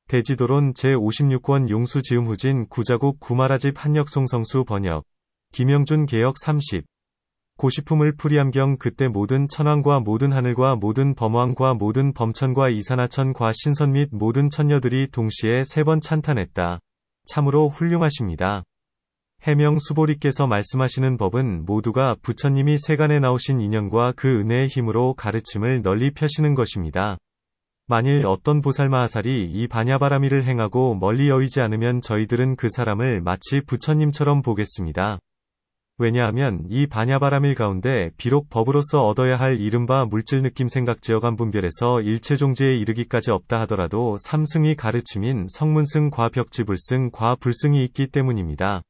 대지도론 제56권 용수지음후진 구자국 구마라집 한역송성수 번역. 김영준 개역 30. 고시품을 풀이함경 그때 모든 천왕과 모든 하늘과 모든 범왕과 모든 범천과 이산하천과 신선 및 모든 천녀들이 동시에 3번 찬탄했다. 참으로 훌륭하십니다. 해명 수보리께서 말씀하시는 법은 모두가 부처님이 세간에 나오신 인연과 그 은혜의 힘으로 가르침을 널리 펴시는 것입니다. 만일 어떤 보살마하살이 이 반야바라미를 행하고 멀리 여의지 않으면 저희들은 그 사람을 마치 부처님처럼 보겠습니다. 왜냐하면 이 반야바라밀 가운데 비록 법으로서 얻어야 할 이른바 물질 느낌 생각 지어감 분별에서 일체종지에 이르기까지 없다 하더라도 삼승이 가르침인 성문승 과 벽지불승 과 불승이 있기 때문입니다.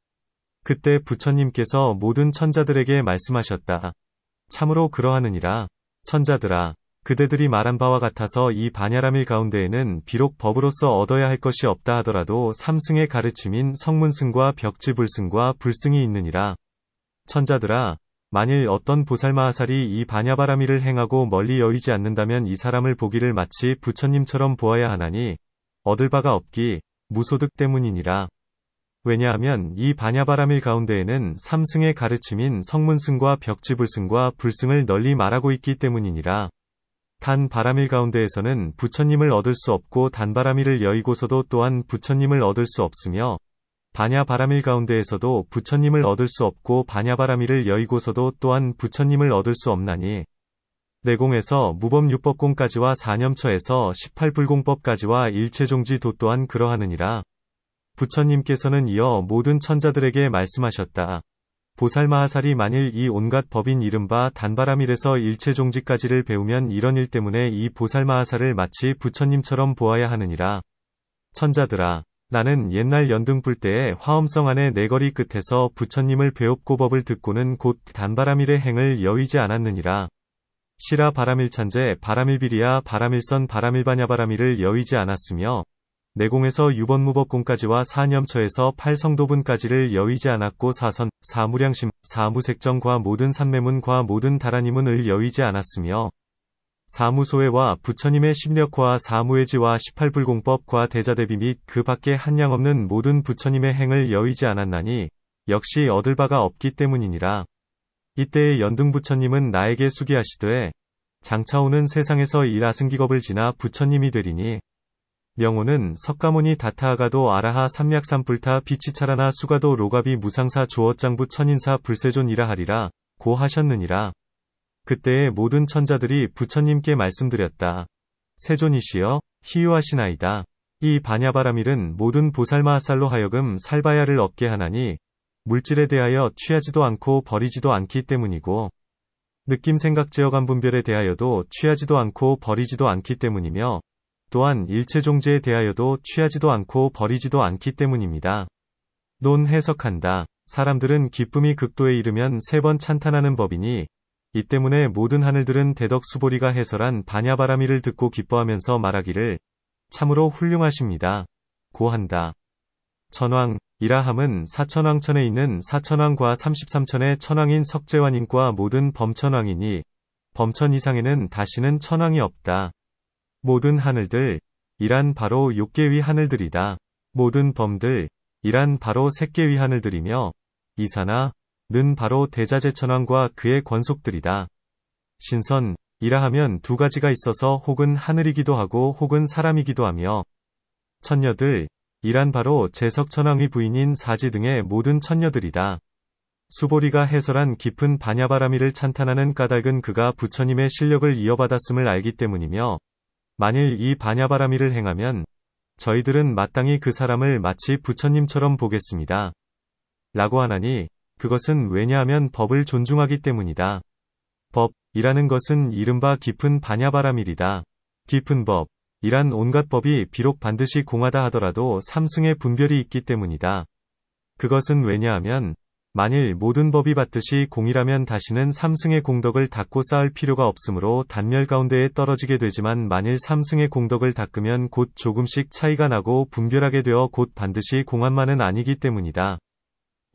그때 부처님께서 모든 천자들에게 말씀하셨다. 참으로 그러하느니라. 천자들아, 그대들이 말한 바와 같아서 이 반야라밀 가운데에는 비록 법으로서 얻어야 할 것이 없다 하더라도 삼승의 가르침인 성문승과 벽지불승과 불승이 있느니라. 천자들아, 만일 어떤 보살마하살이 이 반야바라밀을 행하고 멀리 여의지 않는다면 이 사람을 보기를 마치 부처님처럼 보아야 하나니 얻을 바가 없기 무소득 때문이니라. 왜냐하면 이 반야바라밀 가운데에는 삼승의 가르침인 성문승과 벽지불승과 불승을 널리 말하고 있기 때문이니라. 단 바라밀 가운데에서는 부처님을 얻을 수 없고 단바라밀을 여의고서도 또한 부처님을 얻을 수 없으며 반야바라밀 가운데에서도 부처님을 얻을 수 없고 반야바라밀을 여의고서도 또한 부처님을 얻을 수 없나니 내공에서 무법유법공까지와 사념처에서 18불공법까지와 일체종지도 또한 그러하느니라. 부처님께서는 이어 모든 천자들에게 말씀하셨다. 보살마하살이 만일 이 온갖 법인 이른바 단바라밀에서 일체종지까지를 배우면 이런 일 때문에 이 보살마하살을 마치 부처님처럼 보아야 하느니라. 천자들아, 나는 옛날 연등불 때에 화엄성 안의 네거리 끝에서 부처님을 배웁고 법을 듣고는 곧 단바라밀의 행을 여의지 않았느니라. 시라 바라밀찬제 바라밀비리야 바라밀선 바라밀바냐바라밀을 여의지 않았으며 내공에서 유번무법공까지와 사념처에서 8성도분까지를 여의지 않았고 사선, 사무량심, 사무색정과 모든 산매문과 모든 다라니문을 여의지 않았으며 사무소회와 부처님의 심력과 사무회지와 18불공법과 대자대비 및 그 밖에 한량 없는 모든 부처님의 행을 여의지 않았나니 역시 얻을 바가 없기 때문이니라. 이때의 연등부처님은 나에게 수기하시되 장차오는 세상에서 일아승기겁을 지나 부처님이 되리니 명호는 석가모니 다타아가도 아라하 삼약삼불타 비치차라나 수가도 로가비 무상사 조어장부 천인사 불세존이라 하리라 고 하셨느니라. 그때의 모든 천자들이 부처님께 말씀드렸다. 세존이시여 희유하시나이다. 이 반야바라밀은 모든 보살마하살로 하여금 살바야를 얻게 하나니 물질에 대하여 취하지도 않고 버리지도 않기 때문이고 느낌 생각 지어감 분별에 대하여도 취하지도 않고 버리지도 않기 때문이며 또한 일체종지에 대하여도 취하지도 않고 버리지도 않기 때문입니다. 논 해석한다. 사람들은 기쁨이 극도에 이르면 3번 찬탄하는 법이니 이 때문에 모든 하늘들은 대덕수보리가 해설한 반야바라밀을 듣고 기뻐하면서 말하기를 참으로 훌륭하십니다. 고한다. 천왕, 이라함은 사천왕천에 있는 사천왕과 33천의 천왕인 석재환인과 모든 범천왕이니 범천 이상에는 다시는 천왕이 없다. 모든 하늘들, 이란 바로 6개위 하늘들이다. 모든 범들, 이란 바로 3개위 하늘들이며 이사나, 는 바로 대자재천왕과 그의 권속들이다. 신선, 이라 하면 2가지가 있어서 혹은 하늘이기도 하고 혹은 사람이기도 하며 천녀들, 이란 바로 제석천왕의 부인인 사지 등의 모든 천녀들이다. 수보리가 해설한 깊은 반야바라밀을 찬탄하는 까닭은 그가 부처님의 실력을 이어받았음을 알기 때문이며 만일 이 반야바라밀을 행하면 저희들은 마땅히 그 사람을 마치 부처님처럼 보겠습니다. 라고 하나니 그것은 왜냐하면 법을 존중하기 때문이다. 법이라는 것은 이른바 깊은 반야바라밀이다. 깊은 법, 이란 온갖 법이 비록 반드시 공하다 하더라도 삼승의 분별이 있기 때문이다. 그것은 왜냐하면 만일 모든 법이 받듯이 공이라면 다시는 삼승의 공덕을 닦고 쌓을 필요가 없으므로 단멸 가운데에 떨어지게 되지만 만일 삼승의 공덕을 닦으면 곧 조금씩 차이가 나고 분별하게 되어 곧 반드시 공한만은 아니기 때문이다.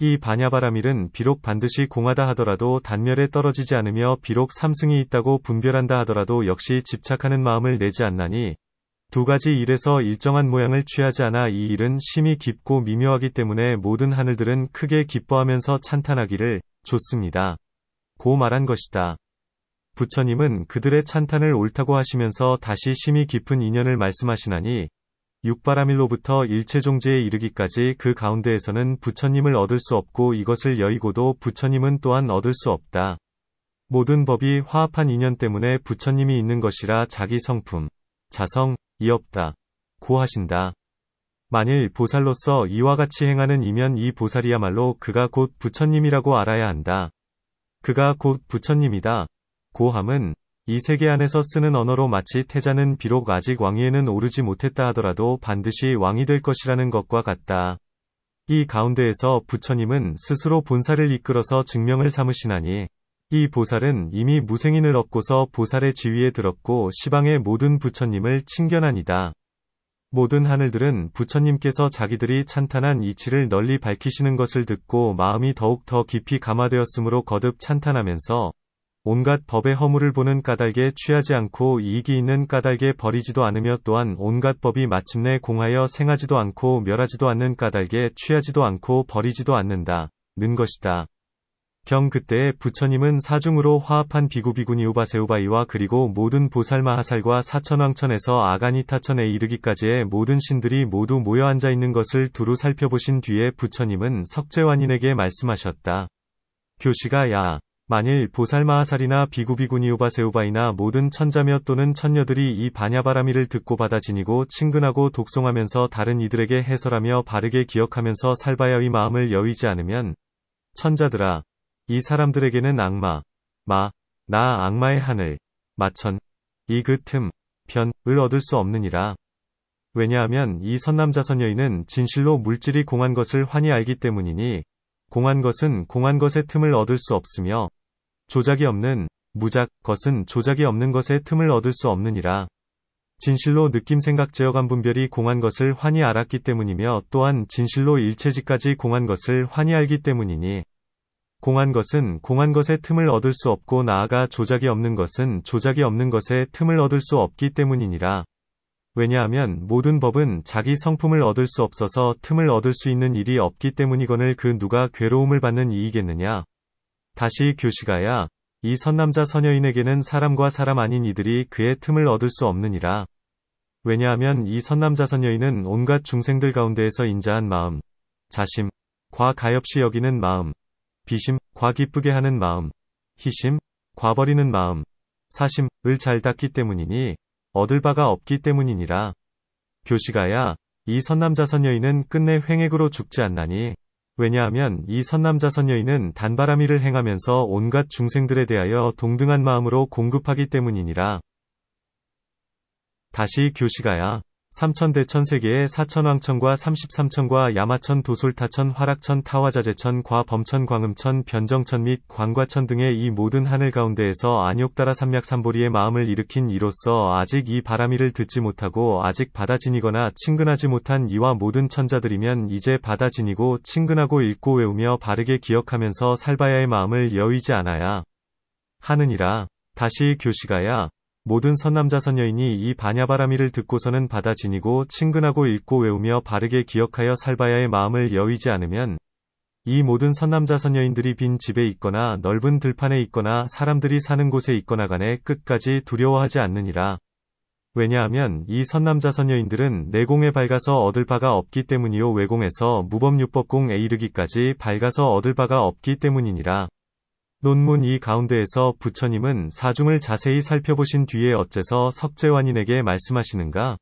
이 반야바라밀은 비록 반드시 공하다 하더라도 단멸에 떨어지지 않으며 비록 삼승이 있다고 분별한다 하더라도 역시 집착하는 마음을 내지 않나니 두 가지 일에서 일정한 모양을 취하지 않아 이 일은 심히 깊고 미묘하기 때문에 모든 하늘들은 크게 기뻐하면서 찬탄하기를 좋습니다. 고 말한 것이다. 부처님은 그들의 찬탄을 옳다고 하시면서 다시 심히 깊은 인연을 말씀하시나니 육바라밀로부터 일체종지에 이르기까지 그 가운데에서는 부처님을 얻을 수 없고 이것을 여의고도 부처님은 또한 얻을 수 없다. 모든 법이 화합한 인연 때문에 부처님이 있는 것이라 자기 성품, 자성이 없다. 고 하신다. 만일 보살로서 이와 같이 행하는 이면 이 보살이야말로 그가 곧 부처님이라고 알아야 한다. 그가 곧 부처님이다. 고함은 이 세계 안에서 쓰는 언어로 마치 태자는 비록 아직 왕위에는 오르지 못했다 하더라도 반드시 왕이 될 것이라는 것과 같다. 이 가운데에서 부처님은 스스로 본사를 이끌어서 증명을 삼으시나니 이 보살은 이미 무생인을 얻고서 보살의 지위에 들었고 시방의 모든 부처님을 칭견하니다. 모든 하늘들은 부처님께서 자기들이 찬탄한 이치를 널리 밝히시는 것을 듣고 마음이 더욱 더 깊이 감화되었으므로 거듭 찬탄하면서 온갖 법의 허물을 보는 까닭에 취하지 않고 이익이 있는 까닭에 버리지도 않으며 또한 온갖 법이 마침내 공하여 생하지도 않고 멸하지도 않는 까닭에 취하지도 않고 버리지도 않는다. 는 것이다. 경 그때에 부처님은 사중으로 화합한 비구비구니우바세우바이와 그리고 모든 보살마하살과 사천왕천에서 아가니타천에 이르기까지의 모든 신들이 모두 모여 앉아 있는 것을 두루 살펴보신 뒤에 부처님은 석재완인에게 말씀하셨다. 교시가 야. 만일 보살마하살이나 비구비구니우바세우바이나 모든 천자며 또는 천녀들이 이 바냐바라미를 듣고 받아 지니고 친근하고 독송하면서 다른 이들에게 해설하며 바르게 기억하면서 살바야의 마음을 여의지 않으면 천자들아 이 사람들에게는 악마, 나 악마의 하늘, 마천, 이 그 틈, 편을 얻을 수 없느니라. 왜냐하면 이 선남자선여인은 진실로 물질이 공한 것을 환히 알기 때문이니 공한 것은 공한 것의 틈을 얻을 수 없으며 조작이 없는 무작 것은 조작이 없는 것의 틈을 얻을 수 없느니라. 진실로 느낌 생각 제어감 분별이 공한 것을 환히 알았기 때문이며 또한 진실로 일체지까지 공한 것을 환히 알기 때문이니 공한 것은 공한 것의 틈을 얻을 수 없고 나아가 조작이 없는 것은 조작이 없는 것의 틈을 얻을 수 없기 때문이니라. 왜냐하면 모든 법은 자기 성품을 얻을 수 없어서 틈을 얻을 수 있는 일이 없기 때문이거늘 그 누가 괴로움을 받는 이이겠느냐. 다시 교시가야 이 선남자 선여인에게는 사람과 사람 아닌 이들이 그의 틈을 얻을 수 없느니라. 왜냐하면 이 선남자 선여인은 온갖 중생들 가운데에서 인자한 마음, 자심, 과 가엾이 여기는 마음, 비심, 과 기쁘게 하는 마음, 희심, 과 버리는 마음, 사심을 잘 닦기 때문이니 얻을 바가 없기 때문이니라. 교시가야 이 선남자 선여인은 끝내 횡액으로 죽지 않나니 왜냐하면 이 선남자 선여인은 단바라미를 행하면서 온갖 중생들에 대하여 동등한 마음으로 공급하기 때문이니라. 다시 교시가야 삼천대천세계의 사천왕천과 33천과 야마천 도솔타천 화락천 타화자재천 과범천 광음천 변정천 및 광과천 등의 이 모든 하늘 가운데에서 안욕따라 삼략삼보리의 마음을 일으킨 이로써 아직 이 바라미를 듣지 못하고 아직 받아지니거나 친근하지 못한 이와 모든 천자들이면 이제 받아지니고 친근하고 읽고 외우며 바르게 기억하면서 살바야의 마음을 여의지 않아야 하느니라. 다시 교시가야 모든 선남자 선여인이 이 바냐바라미를 듣고서는 받아 지니고 친근하고 읽고 외우며 바르게 기억하여 살바야의 마음을 여의지 않으면 이 모든 선남자 선여인들이 빈 집에 있거나 넓은 들판에 있거나 사람들이 사는 곳에 있거나 간에 끝까지 두려워하지 않느니라. 왜냐하면 이 선남자 선여인들은 내공에 밝아서 얻을 바가 없기 때문이요 외공에서 무법유법공에 이르기까지 밝아서 얻을 바가 없기 때문이니라. 논문 이 가운데에서 부처님은 사중을 자세히 살펴보신 뒤에 어째서 석재완인에게 말씀하시는가?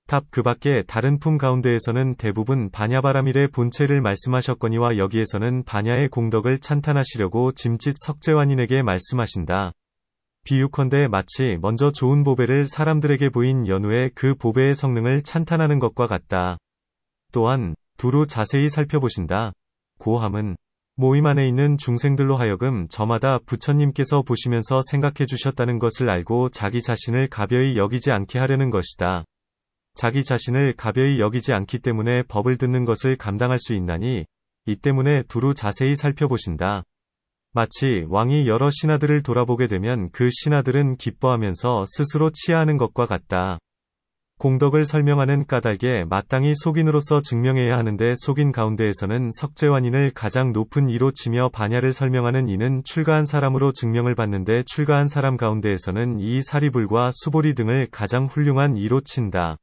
답 그 밖에 다른 품 가운데에서는 대부분 바냐바라밀의 본체를 말씀하셨거니와 여기에서는 바냐의 공덕을 찬탄하시려고 짐짓 석재완인에게 말씀하신다. 비유컨대 마치 먼저 좋은 보배를 사람들에게 보인 연후에 그 보배의 성능을 찬탄하는 것과 같다. 또한 두루 자세히 살펴보신다. 고함은 모임 안에 있는 중생들로 하여금 저마다 부처님께서 보시면서 생각해 주셨다는 것을 알고 자기 자신을 가벼이 여기지 않게 하려는 것이다. 자기 자신을 가벼이 여기지 않기 때문에 법을 듣는 것을 감당할 수 있나니 이 때문에 두루 자세히 살펴보신다. 마치 왕이 여러 신하들을 돌아보게 되면 그 신하들은 기뻐하면서 스스로 치하하는 것과 같다. 공덕을 설명하는 까닭에 마땅히 속인으로서 증명해야 하는데 속인 가운데에서는 석재환인을 가장 높은 이로 치며 반야를 설명하는 이는 출가한 사람으로 증명을 받는데 출가한 사람 가운데에서는 이 사리불과 수보리 등을 가장 훌륭한 이로 친다.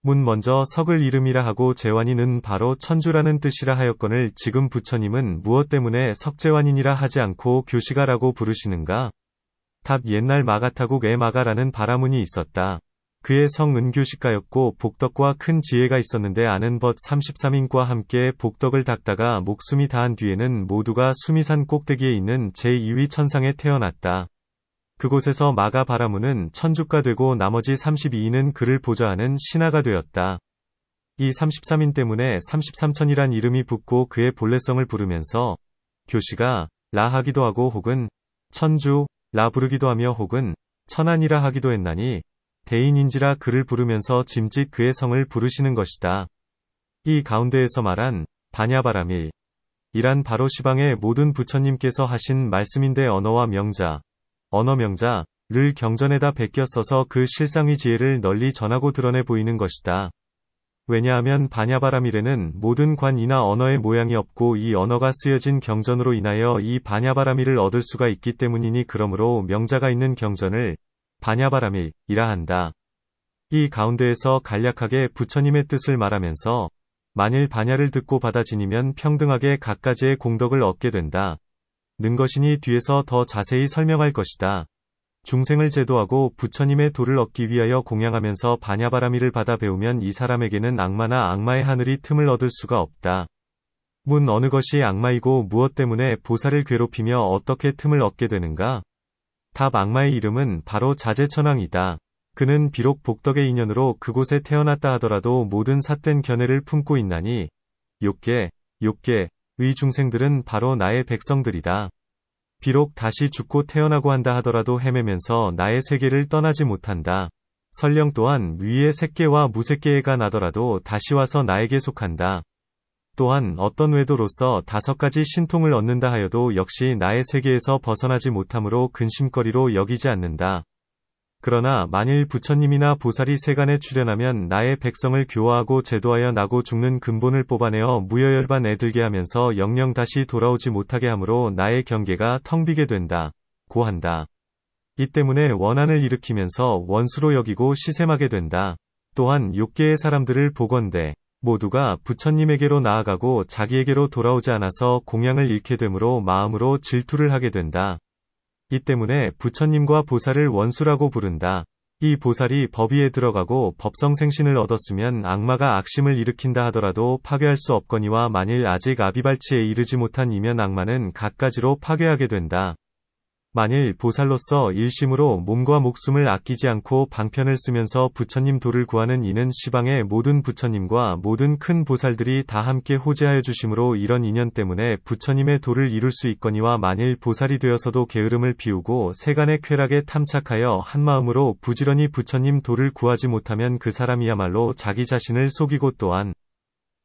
문 먼저 석을 이름이라 하고 재환인은 바로 천주라는 뜻이라 하였거늘 지금 부처님은 무엇 때문에 석재환인이라 하지 않고 교시가라고 부르시는가? 답 옛날 마가타국에 마가라는 바라문이 있었다. 그의 성 은교식가였고 복덕과 큰 지혜가 있었는데 아는 벗 33인과 함께 복덕을 닦다가 목숨이 다한 뒤에는 모두가 수미산 꼭대기에 있는 제2위 천상에 태어났다. 그곳에서 마가 바라문은 천주가 되고 나머지 32인은 그를 보좌하는 신하가 되었다. 이 33인 때문에 33천이란 이름이 붙고 그의 본래성을 부르면서 교시가 라 하기도 하고 혹은 천주 라 부르기도 하며 혹은 천안이라 하기도 했나니 대인인지라 그를 부르면서 짐짓 그의 성을 부르시는 것이다. 이 가운데에서 말한 반야바라밀 이란 바로 시방의 모든 부처님께서 하신 말씀인데 언어와 명자, 언어 명자를 경전에다 베껴 써서 그 실상의 지혜를 널리 전하고 드러내 보이는 것이다. 왜냐하면 반야바라밀에는 모든 관이나 언어의 모양이 없고 이 언어가 쓰여진 경전으로 인하여 이 반야바라밀을 얻을 수가 있기 때문이니 그러므로 명자가 있는 경전을 반야바라밀이라 한다. 이 가운데에서 간략하게 부처님의 뜻을 말하면서 만일 반야를 듣고 받아 지니면 평등하게 각가지의 공덕을 얻게 된다. 는 것이니 뒤에서 더 자세히 설명할 것이다. 중생을 제도하고 부처님의 도를 얻기 위하여 공양하면서 반야바라밀을 받아 배우면 이 사람에게는 악마나 악마의 하늘이 틈을 얻을 수가 없다. 문 어느 것이 악마이고 무엇 때문에 보살을 괴롭히며 어떻게 틈을 얻게 되는가? 답 악마의 이름은 바로 자제천왕이다. 그는 비록 복덕의 인연으로 그곳에 태어났다 하더라도 모든 삿된 견해를 품고 있나니 욕계의 중생들은 바로 나의 백성들이다. 비록 다시 죽고 태어나고 한다 하더라도 헤매면서 나의 세계를 떠나지 못한다. 설령 또한 위의 색계와 무색계가 나더라도 다시 와서 나에게 속한다. 또한 어떤 외도로서 5가지 신통을 얻는다 하여도 역시 나의 세계에서 벗어나지 못함으로 근심거리로 여기지 않는다. 그러나 만일 부처님이나 보살이 세간에 출현하면 나의 백성을 교화하고 제도하여 나고 죽는 근본을 뽑아내어 무여열반 애들게 하면서 영영 다시 돌아오지 못하게 하므로 나의 경계가 텅 비게 된다. 고 한다. 이 때문에 원한을 일으키면서 원수로 여기고 시샘하게 된다. 또한 욕계의 사람들을 보건대 모두가 부처님에게로 나아가고 자기에게로 돌아오지 않아서 공양을 잃게 되므로 마음으로 질투를 하게 된다. 이 때문에 부처님과 보살을 원수라고 부른다. 이 보살이 법위에 들어가고 법성생신을 얻었으면 악마가 악심을 일으킨다 하더라도 파괴할 수 없거니와 만일 아직 아비발치에 이르지 못한 이면 악마는 갖가지로 파괴하게 된다. 만일 보살로서 일심으로 몸과 목숨을 아끼지 않고 방편을 쓰면서 부처님 도를 구하는 이는 시방의 모든 부처님과 모든 큰 보살들이 다 함께 호재하여 주심으로 이런 인연 때문에 부처님의 도를 이룰 수 있거니와 만일 보살이 되어서도 게으름을 피우고 세간의 쾌락에 탐착하여 한마음으로 부지런히 부처님 도를 구하지 못하면 그 사람이야말로 자기 자신을 속이고 또한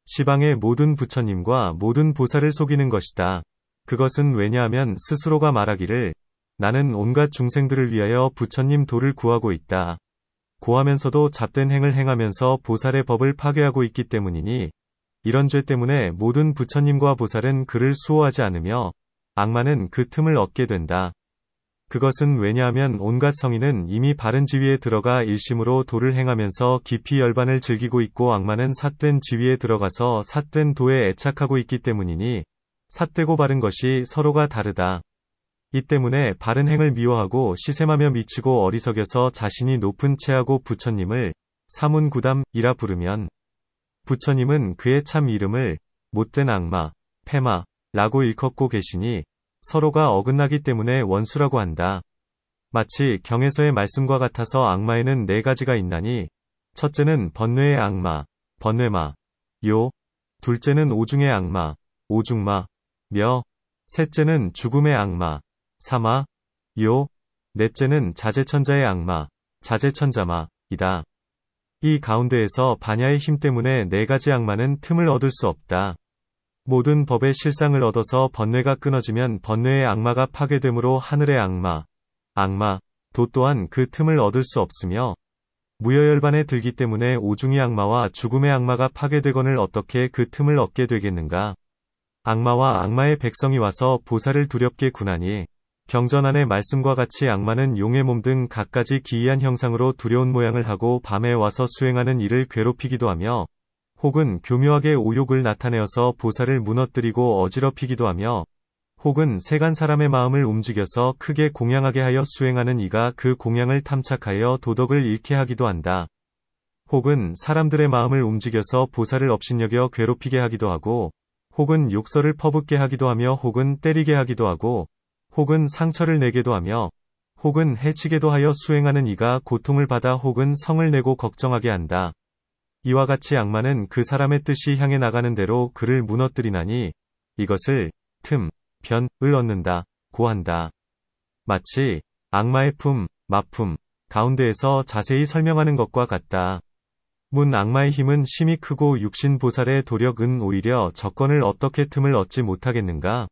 시방의 모든 부처님과 모든 보살을 속이는 것이다. 그것은 왜냐하면 스스로가 말하기를 나는 온갖 중생들을 위하여 부처님 도를 구하고 있다. 고하면서도 잡된 행을 행하면서 보살의 법을 파괴하고 있기 때문이니 이런 죄 때문에 모든 부처님과 보살은 그를 수호하지 않으며 악마는 그 틈을 얻게 된다. 그것은 왜냐하면 온갖 성인은 이미 바른 지위에 들어가 일심으로 도를 행하면서 깊이 열반을 즐기고 있고 악마는 삿된 지위에 들어가서 삿된 도에 애착하고 있기 때문이니 삿되고 바른 것이 서로가 다르다. 이 때문에 바른 행을 미워하고 시샘하며 미치고 어리석여서 자신이 높은 체하고 부처님을 사문구담이라 부르면 부처님은 그의 참 이름을 못된 악마, 패마라고 일컫고 계시니 서로가 어긋나기 때문에 원수라고 한다. 마치 경에서의 말씀과 같아서 악마에는 4가지가 있나니 첫째는 번뇌의 악마, 번뇌마, 둘째는 오중의 악마, 오중마, 셋째는 죽음의 악마, 사마, 넷째는 자제천자의 악마, 자제천자마이다. 이 가운데에서 반야의 힘 때문에 4가지 악마는 틈을 얻을 수 없다. 모든 법의 실상을 얻어서 번뇌가 끊어지면 번뇌의 악마가 파괴되므로 하늘의 악마, 도 또한 그 틈을 얻을 수 없으며 무여열반에 들기 때문에 오중이 악마와 죽음의 악마가 파괴되거늘 어떻게 그 틈을 얻게 되겠는가. 악마와 악마의 백성이 와서 보살을 두렵게 군하니 경전안의 말씀과 같이 악마는 용의 몸 등 갖가지 기이한 형상으로 두려운 모양을 하고 밤에 와서 수행하는 이를 괴롭히기도 하며 혹은 교묘하게 오욕을 나타내어서 보살을 무너뜨리고 어지럽히기도 하며 혹은 세간 사람의 마음을 움직여서 크게 공양하게 하여 수행하는 이가 그 공양을 탐착하여 도덕을 잃게 하기도 한다. 혹은 사람들의 마음을 움직여서 보살을 업신여겨 괴롭히게 하기도 하고 혹은 욕설을 퍼붓게 하기도 하며 혹은 때리게 하기도 하고 혹은 상처를 내게도 하며 혹은 해치게도 하여 수행하는 이가 고통을 받아 혹은 성을 내고 걱정하게 한다. 이와 같이 악마는 그 사람의 뜻이 향해 나가는 대로 그를 무너뜨리나니 이것을 변을 얻는다 고 한다. 마치 악마의 마품 가운데에서 자세히 설명하는 것과 같다. 악마의 힘은 심히 크고 육신 보살의 도력은 오히려 적건을 어떻게 틈을 얻지 못하겠는가?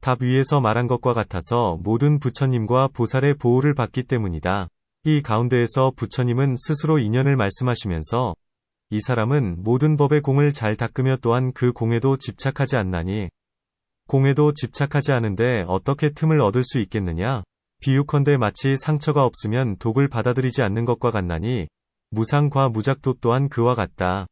답 위에서 말한 것과 같아서 모든 부처님과 보살의 보호를 받기 때문이다. 이 가운데에서 부처님은 스스로 인연을 말씀하시면서 이 사람은 모든 법의 공을 잘 닦으며 또한 그 공에도 집착하지 않나니 공에도 집착하지 않은데 어떻게 틈을 얻을 수 있겠느냐? 비유컨대 마치 상처가 없으면 독을 받아들이지 않는 것과 같나니 무상과 무작도 또한 그와 같다.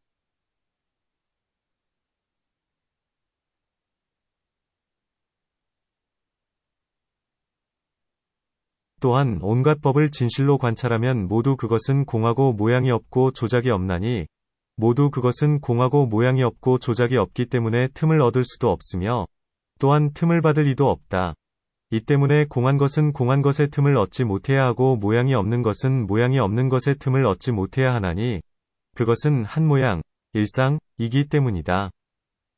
또한 온갖 법을 진실로 관찰하면 모두 그것은 공하고 모양이 없고 조작이 없나니 모두 그것은 공하고 모양이 없고 조작이 없기 때문에 틈을 얻을 수도 없으며 또한 틈을 받을 이도 없다. 이 때문에 공한 것은 공한 것의 틈을 얻지 못해야 하고 모양이 없는 것은 모양이 없는 것의 틈을 얻지 못해야 하나니 그것은 한 모양, 일상이기 때문이다.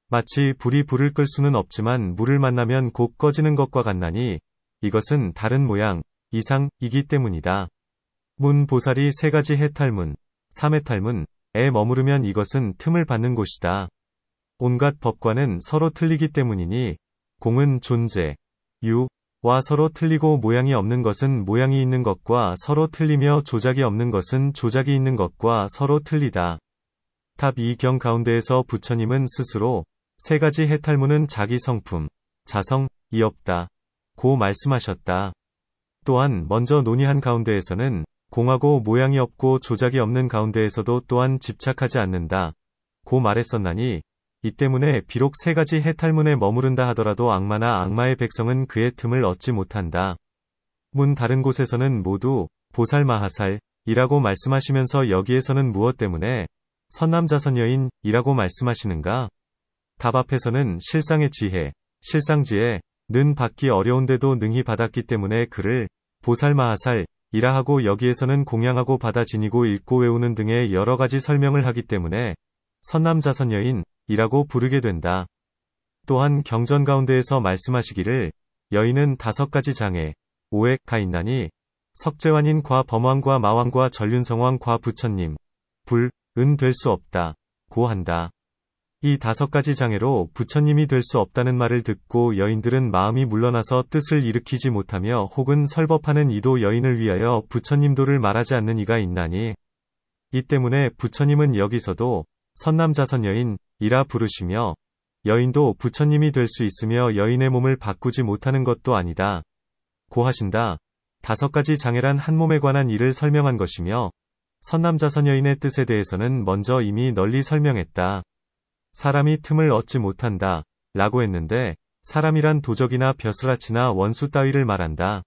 마치 불이 불을 끌 수는 없지만 물을 만나면 곧 꺼지는 것과 같나니 이것은 다른 모양, 이상이기 때문이다. 보살이 세 가지 해탈문, 삼해탈문에 머무르면 이것은 틈을 받는 곳이다. 온갖 법과는 서로 틀리기 때문이니 공은 존재, 유와 서로 틀리고 모양이 없는 것은 모양이 있는 것과 서로 틀리며 조작이 없는 것은 조작이 있는 것과 서로 틀리다. 답 이 경 가운데에서 부처님은 스스로 세 가지 해탈문은 자기 성품, 자성이 없다 고 말씀하셨다. 또한 먼저 논의한 가운데에서는 공하고 모양이 없고 조작이 없는 가운데에서도 또한 집착하지 않는다 고 말했었나니 이 때문에 비록 세 가지 해탈문에 머무른다 하더라도 악마나 악마의 백성은 그의 틈을 얻지 못한다. 다른 곳에서는 모두 보살마하살이라고 말씀하시면서 여기에서는 무엇 때문에 선남자선여인이라고 말씀하시는가? 답 앞에서는 실상의 지혜, 실상지혜는 받기 어려운데도 능히 받았기 때문에 그를 보살마하살이라 하고 여기에서는 공양하고 받아 지니고 읽고 외우는 등의 여러 가지 설명을 하기 때문에 선남자선여인이라고 부르게 된다. 또한 경전 가운데에서 말씀하시기를 여인은 5가지 장애, 5가 있나니 석재환인 과 범왕과 마왕과 전륜성왕 과 부처님, 불은 될 수 없다 고 한다. 이 5가지 장애로 부처님이 될 수 없다는 말을 듣고 여인들은 마음이 물러나서 뜻을 일으키지 못하며 혹은 설법하는 이도 여인을 위하여 부처님도를 말하지 않는 이가 있나니 이 때문에 부처님은 여기서도 선남자선여인이라 부르시며 여인도 부처님이 될 수 있으며 여인의 몸을 바꾸지 못하는 것도 아니다 고 하신다. 5가지 장애란 한 몸에 관한 일을 설명한 것이며 선남자선여인의 뜻에 대해서는 먼저 이미 널리 설명했다. 사람이 틈을 얻지 못한다 라고 했는데 사람이란 도적이나 벼슬아치나 원수 따위를 말한다.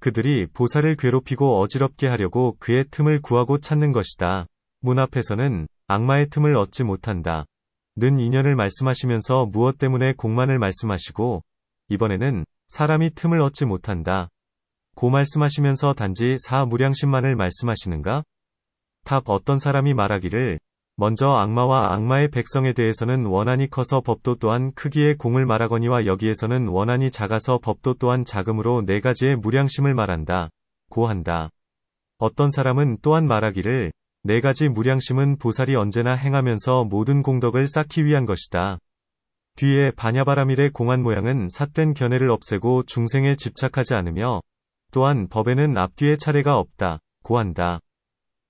그들이 보살을 괴롭히고 어지럽게 하려고 그의 틈을 구하고 찾는 것이다. 문 앞에서는 악마의 틈을 얻지 못한다 는 인연을 말씀하시면서 무엇 때문에 공만을 말씀하시고 이번에는 사람이 틈을 얻지 못한다 고 말씀하시면서 단지 사무량심만을 말씀하시는가? 답 어떤 사람이 말하기를 먼저 악마와 악마의 백성에 대해서는 원한이 커서 법도 또한 크기의 공을 말하거니와 여기에서는 원한이 작아서 법도 또한 작음으로 4가지의 무량심을 말한다 고 한다. 어떤 사람은 또한 말하기를 4가지 무량심은 보살이 언제나 행하면서 모든 공덕을 쌓기 위한 것이다. 뒤에 바냐바라밀의 공한 모양은 삿된 견해를 없애고 중생에 집착하지 않으며 또한 법에는 앞뒤의 차례가 없다 고 한다.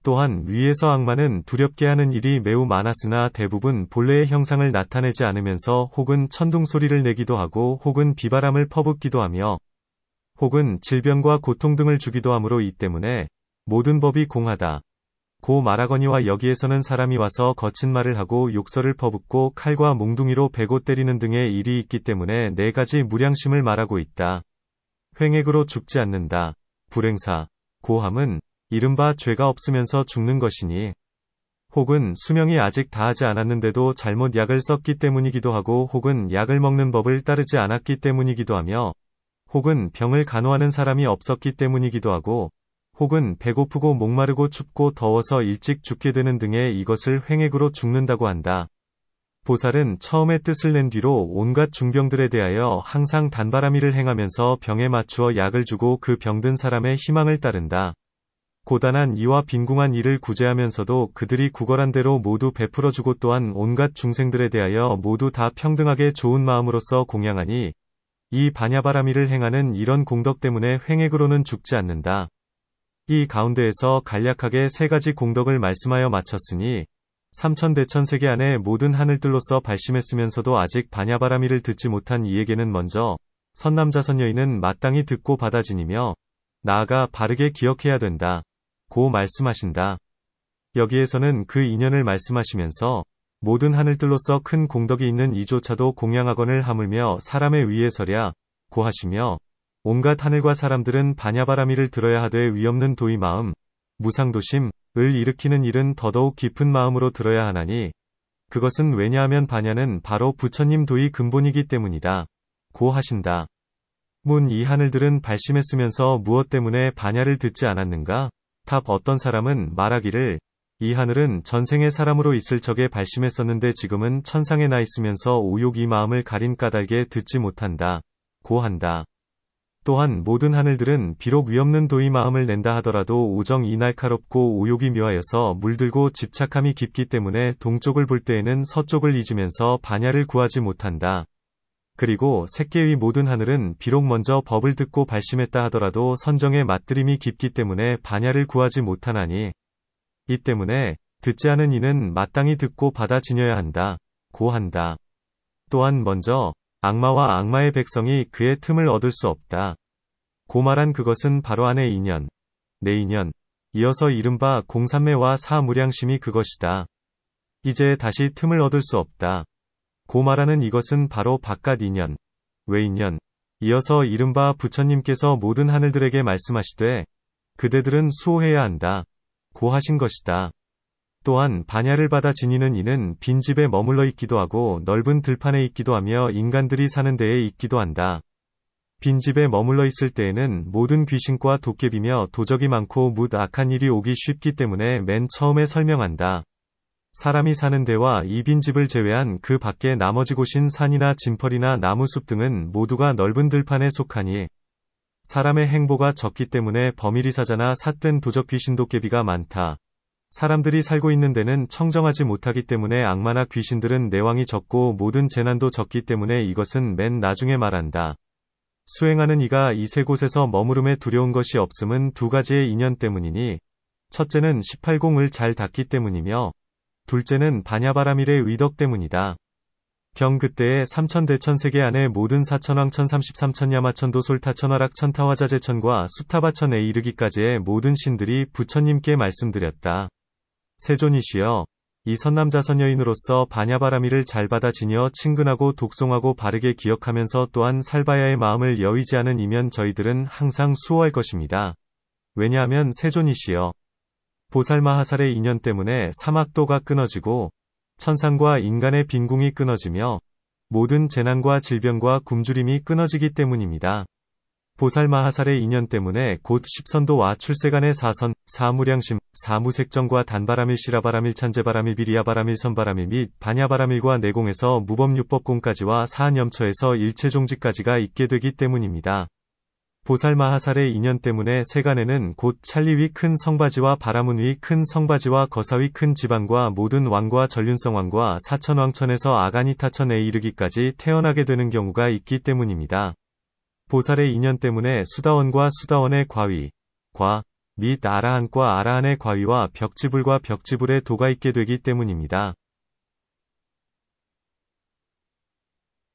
또한 위에서 악마는 두렵게 하는 일이 매우 많았으나 대부분 본래의 형상을 나타내지 않으면서 혹은 천둥 소리를 내기도 하고 혹은 비바람을 퍼붓기도 하며 혹은 질병과 고통 등을 주기도 하므로 이 때문에 모든 법이 공하다. 고 말하거니와 여기에서는 사람이 와서 거친 말을 하고 욕설을 퍼붓고 칼과 몽둥이로 베고 때리는 등의 일이 있기 때문에 네 가지 무량심을 말하고 있다. 횡액으로 죽지 않는다. 불행사. 고함은 이른바 죄가 없으면서 죽는 것이니 혹은 수명이 아직 다하지 않았는데도 잘못 약을 썼기 때문이기도 하고 혹은 약을 먹는 법을 따르지 않았기 때문이기도 하며 혹은 병을 간호하는 사람이 없었기 때문이기도 하고 혹은 배고프고 목마르고 춥고 더워서 일찍 죽게 되는 등의 이것을 횡액으로 죽는다고 한다. 보살은 처음에 뜻을 낸 뒤로 온갖 중병들에 대하여 항상 단바라미를 행하면서 병에 맞추어 약을 주고 그 병든 사람의 희망을 따른다. 고단한 이와 빈궁한 이를 구제하면서도 그들이 구걸한 대로 모두 베풀어주고 또한 온갖 중생들에 대하여 모두 다 평등하게 좋은 마음으로써 공양하니 이 반야바라미를 행하는 이런 공덕 때문에 횡액으로는 죽지 않는다. 이 가운데에서 간략하게 세 가지 공덕을 말씀하여 마쳤으니 삼천대천세계 안에 모든 하늘들로서 발심했으면서도 아직 반야바라미를 듣지 못한 이에게는 먼저 선남자 선여인은 마땅히 듣고 받아지니며 나아가 바르게 기억해야 된다. 고 말씀하신다. 여기에서는 그 인연을 말씀하시면서 모든 하늘들로서 큰 공덕이 있는 이조차도 공양하거늘 하물며 사람의 위에 서랴 고 하시며 온갖 하늘과 사람들은 반야바라미를 들어야 하되 위없는 도의 마음, 무상도심을 일으키는 일은 더더욱 깊은 마음으로 들어야 하나니 그것은 왜냐하면 반야는 바로 부처님 도의 근본이기 때문이다. 고 하신다. 문 이 하늘들은 발심했으면서 무엇 때문에 반야를 듣지 않았는가? 답 어떤 사람은 말하기를 이 하늘은 전생의 사람으로 있을 적에 발심했었는데 지금은 천상에 나 있으면서 오욕 이 마음을 가린 까닭에 듣지 못한다. 고 한다. 또한 모든 하늘들은 비록 위없는 도의 마음을 낸다 하더라도 오정이 날카롭고 오욕이 묘하여서 물들고 집착함이 깊기 때문에 동쪽을 볼 때에는 서쪽을 잊으면서 반야를 구하지 못한다. 그리고 색계의 모든 하늘은 비록 먼저 법을 듣고 발심했다 하더라도 선정의 맞들임이 깊기 때문에 반야를 구하지 못하나니 이 때문에 듣지 않은 이는 마땅히 듣고 받아 지녀야 한다. 고 한다. 또한 먼저 악마와 악마의 백성이 그의 틈을 얻을 수 없다. 고 말한 그것은 바로 안의 인연, 내 인연, 이어서 이른바 공삼매와 사무량심이 그것이다. 이제 다시 틈을 얻을 수 없다. 고 말하는 이것은 바로 바깥 인연, 외 인연, 이어서 이른바 부처님께서 모든 하늘들에게 말씀하시되 그대들은 수호해야 한다. 고 하신 것이다. 또한 반야를 받아 지니는 이는 빈집에 머물러 있기도 하고 넓은 들판에 있기도 하며 인간들이 사는 데에 있기도 한다. 빈집에 머물러 있을 때에는 모든 귀신과 도깨비며 도적이 많고 뭇 악한 일이 오기 쉽기 때문에 맨 처음에 설명한다. 사람이 사는 데와 이 빈집을 제외한 그 밖에 나머지 곳인 산이나 진펄이나 나무숲 등은 모두가 넓은 들판에 속하니 사람의 행보가 적기 때문에 범일이사자나 삿된 도적 귀신 도깨비가 많다. 사람들이 살고 있는 데는 청정하지 못하기 때문에 악마나 귀신들은 내왕이 적고 모든 재난도 적기 때문에 이것은 맨 나중에 말한다. 수행하는 이가 이 세 곳에서 머무름에 두려운 것이 없음은 두 가지의 인연 때문이니 첫째는 18공을 잘 닦기 때문이며 둘째는 반야바라밀의 의덕 때문이다. 경 그때에 삼천대천세계 안에 모든 사천왕 천삼십삼천야마천도 솔타천화락 천타화자재천과 수타바천에 이르기까지의 모든 신들이 부처님께 말씀드렸다. 세존이시여, 이 선남자선여인으로서 반야바라밀을 잘 받아 지녀 친근하고 독송하고 바르게 기억하면서 또한 살바야의 마음을 여의지 않은 이면 저희들은 항상 수호할 것입니다. 왜냐하면 세존이시여, 보살마하살의 인연 때문에 사막도가 끊어지고 천상과 인간의 빈궁이 끊어지며 모든 재난과 질병과 굶주림이 끊어지기 때문입니다. 보살마하살의 인연 때문에 곧 십선도와 출세간의 사선, 사무량심, 사무색정과 단바라밀 시라바라밀 찬제바라밀 비리야바라밀 선바라밀 및 반야바라밀과 내공에서 무법유법공까지와 사한염처에서 일체종지까지가 있게 되기 때문입니다. 보살마하살의 인연 때문에 세간에는 곧 찰리 위 큰 성바지와 바라문 위 큰 성바지와 거사 위 큰 지방과 모든 왕과 전륜성왕과 사천왕천에서 아가니타천에 이르기까지 태어나게 되는 경우가 있기 때문입니다. 보살의 인연 때문에 수다원과 수다원의 과위, 과, 및 아라한과 아라한의 과위와 벽지불과 벽지불의 도가 있게 되기 때문입니다.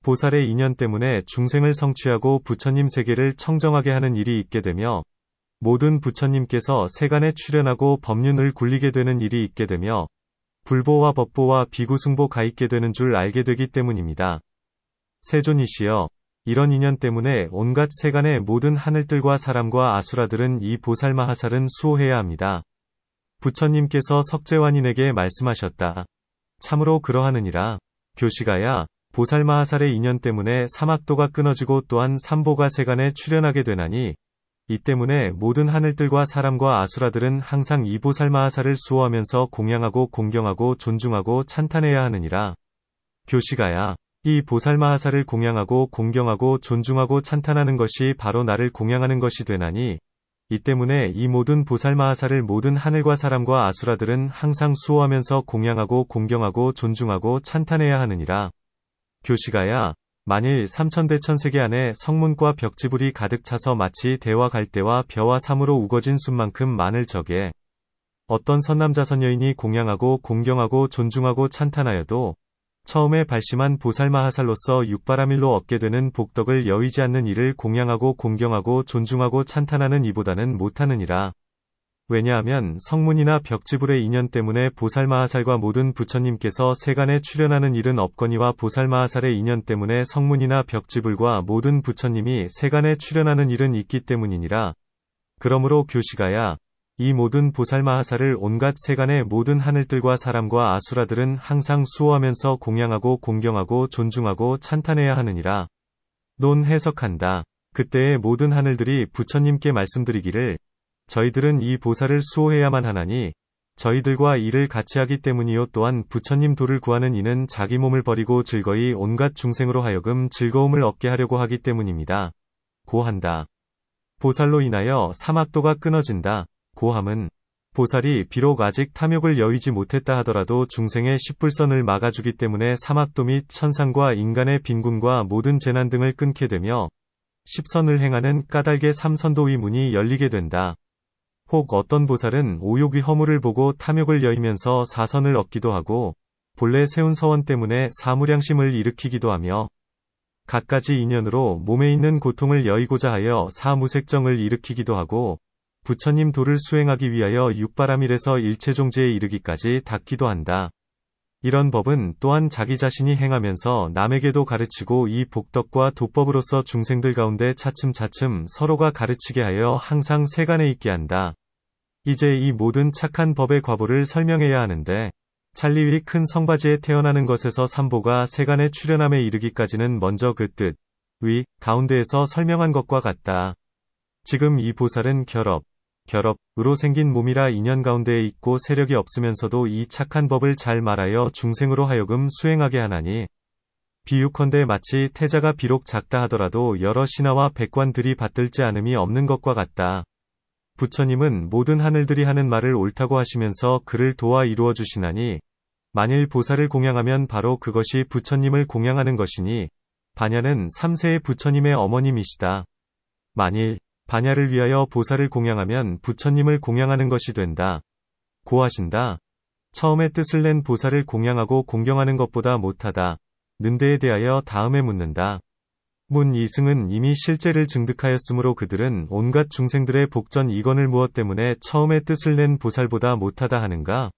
보살의 인연 때문에 중생을 성취하고 부처님 세계를 청정하게 하는 일이 있게 되며, 모든 부처님께서 세간에 출현하고 법륜을 굴리게 되는 일이 있게 되며, 불보와 법보와 비구승보가 있게 되는 줄 알게 되기 때문입니다. 세존이시여, 이런 인연 때문에 온갖 세간의 모든 하늘들과 사람과 아수라들은 이 보살마하살은 수호해야 합니다. 부처님께서 석재환인에게 말씀하셨다. 참으로 그러하느니라. 교시가야, 보살마하살의 인연 때문에 사막도가 끊어지고 또한 삼보가 세간에 출현하게 되나니, 이 때문에 모든 하늘들과 사람과 아수라들은 항상 이 보살마하살을 수호하면서 공양하고 공경하고 존중하고 찬탄해야 하느니라. 교시가야, 이 보살마하살을 공양하고 공경하고 존중하고 찬탄하는 것이 바로 나를 공양하는 것이 되나니, 이 때문에 이 모든 보살마하살을 모든 하늘과 사람과 아수라들은 항상 수호하면서 공양하고 공경하고 존중하고 찬탄해야 하느니라. 교시가야, 만일 삼천대천세계 안에 성문과 벽지불이 가득 차서 마치 대와 갈대와 벼와 삼으로 우거진 숲만큼 많을 적에 어떤 선남자 선여인이 공양하고 공경하고 존중하고 찬탄하여도 처음에 발심한 보살마하살로서 육바라밀로 얻게 되는 복덕을 여의지 않는 이를 공양하고 공경하고 존중하고 찬탄하는 이보다는 못하느니라. 왜냐하면 성문이나 벽지불의 인연 때문에 보살마하살과 모든 부처님께서 세간에 출현하는 일은 없거니와 보살마하살의 인연 때문에 성문이나 벽지불과 모든 부처님이 세간에 출현하는 일은 있기 때문이니라. 그러므로 교시가야, 이 모든 보살마하살을 온갖 세간의 모든 하늘들과 사람과 아수라들은 항상 수호하면서 공양하고 공경하고 존중하고 찬탄해야 하느니라. 논 해석한다. 그때의 모든 하늘들이 부처님께 말씀드리기를, 저희들은 이 보살을 수호해야만 하나니 저희들과 이를 같이 하기 때문이요, 또한 부처님 도를 구하는 이는 자기 몸을 버리고 즐거이 온갖 중생으로 하여금 즐거움을 얻게 하려고 하기 때문입니다. 고한다. 보살로 인하여 사막도가 끊어진다. 고함은 보살이 비록 아직 탐욕을 여의지 못했다 하더라도 중생의 십불선을 막아주기 때문에 사막도 및 천상과 인간의 빈군과 모든 재난 등을 끊게 되며 십선을 행하는 까닭의 삼선도의 문이 열리게 된다. 혹 어떤 보살은 오욕의 허물을 보고 탐욕을 여의면서 사선을 얻기도 하고, 본래 세운 서원 때문에 사무량심을 일으키기도 하며, 갖가지 인연으로 몸에 있는 고통을 여의고자 하여 사무색정을 일으키기도 하고, 부처님 도를 수행하기 위하여 육바라밀에서 일체종지에 이르기까지 닦기도 한다. 이런 법은 또한 자기 자신이 행하면서 남에게도 가르치고 이 복덕과 도법으로서 중생들 가운데 차츰차츰 서로가 가르치게 하여 항상 세간에 있게 한다. 이제 이 모든 착한 법의 과보를 설명해야 하는데, 찰리위 큰 성바지에 태어나는 것에서 삼보가 세간에 출현함에 이르기까지는 먼저 그 뜻, 위, 가운데에서 설명한 것과 같다. 지금 이 보살은 결업으로 생긴 몸이라 인연 가운데에 있고 세력이 없으면서도 이 착한 법을 잘 말하여 중생으로 하여금 수행하게 하나니, 비유컨대 마치 태자가 비록 작다 하더라도 여러 신하와 백관들이 받들지 않음이 없는 것과 같다. 부처님은 모든 하늘들이 하는 말을 옳다고 하시면서 그를 도와 이루어 주시나니, 만일 보살을 공양하면 바로 그것이 부처님을 공양하는 것이니, 반야는 3세의 부처님의 어머님이시다. 만일 반야를 위하여 보살을 공양하면 부처님을 공양하는 것이 된다. 고하신다. 처음에 뜻을 낸 보살을 공양하고 공경하는 것보다 못하다. 는데에 대하여 다음에 묻는다. 문 이승은 이미 실제를 증득하였으므로 그들은 온갖 중생들의 복전 이건을 무엇 때문에 처음에 뜻을 낸 보살보다 못하다 하는가?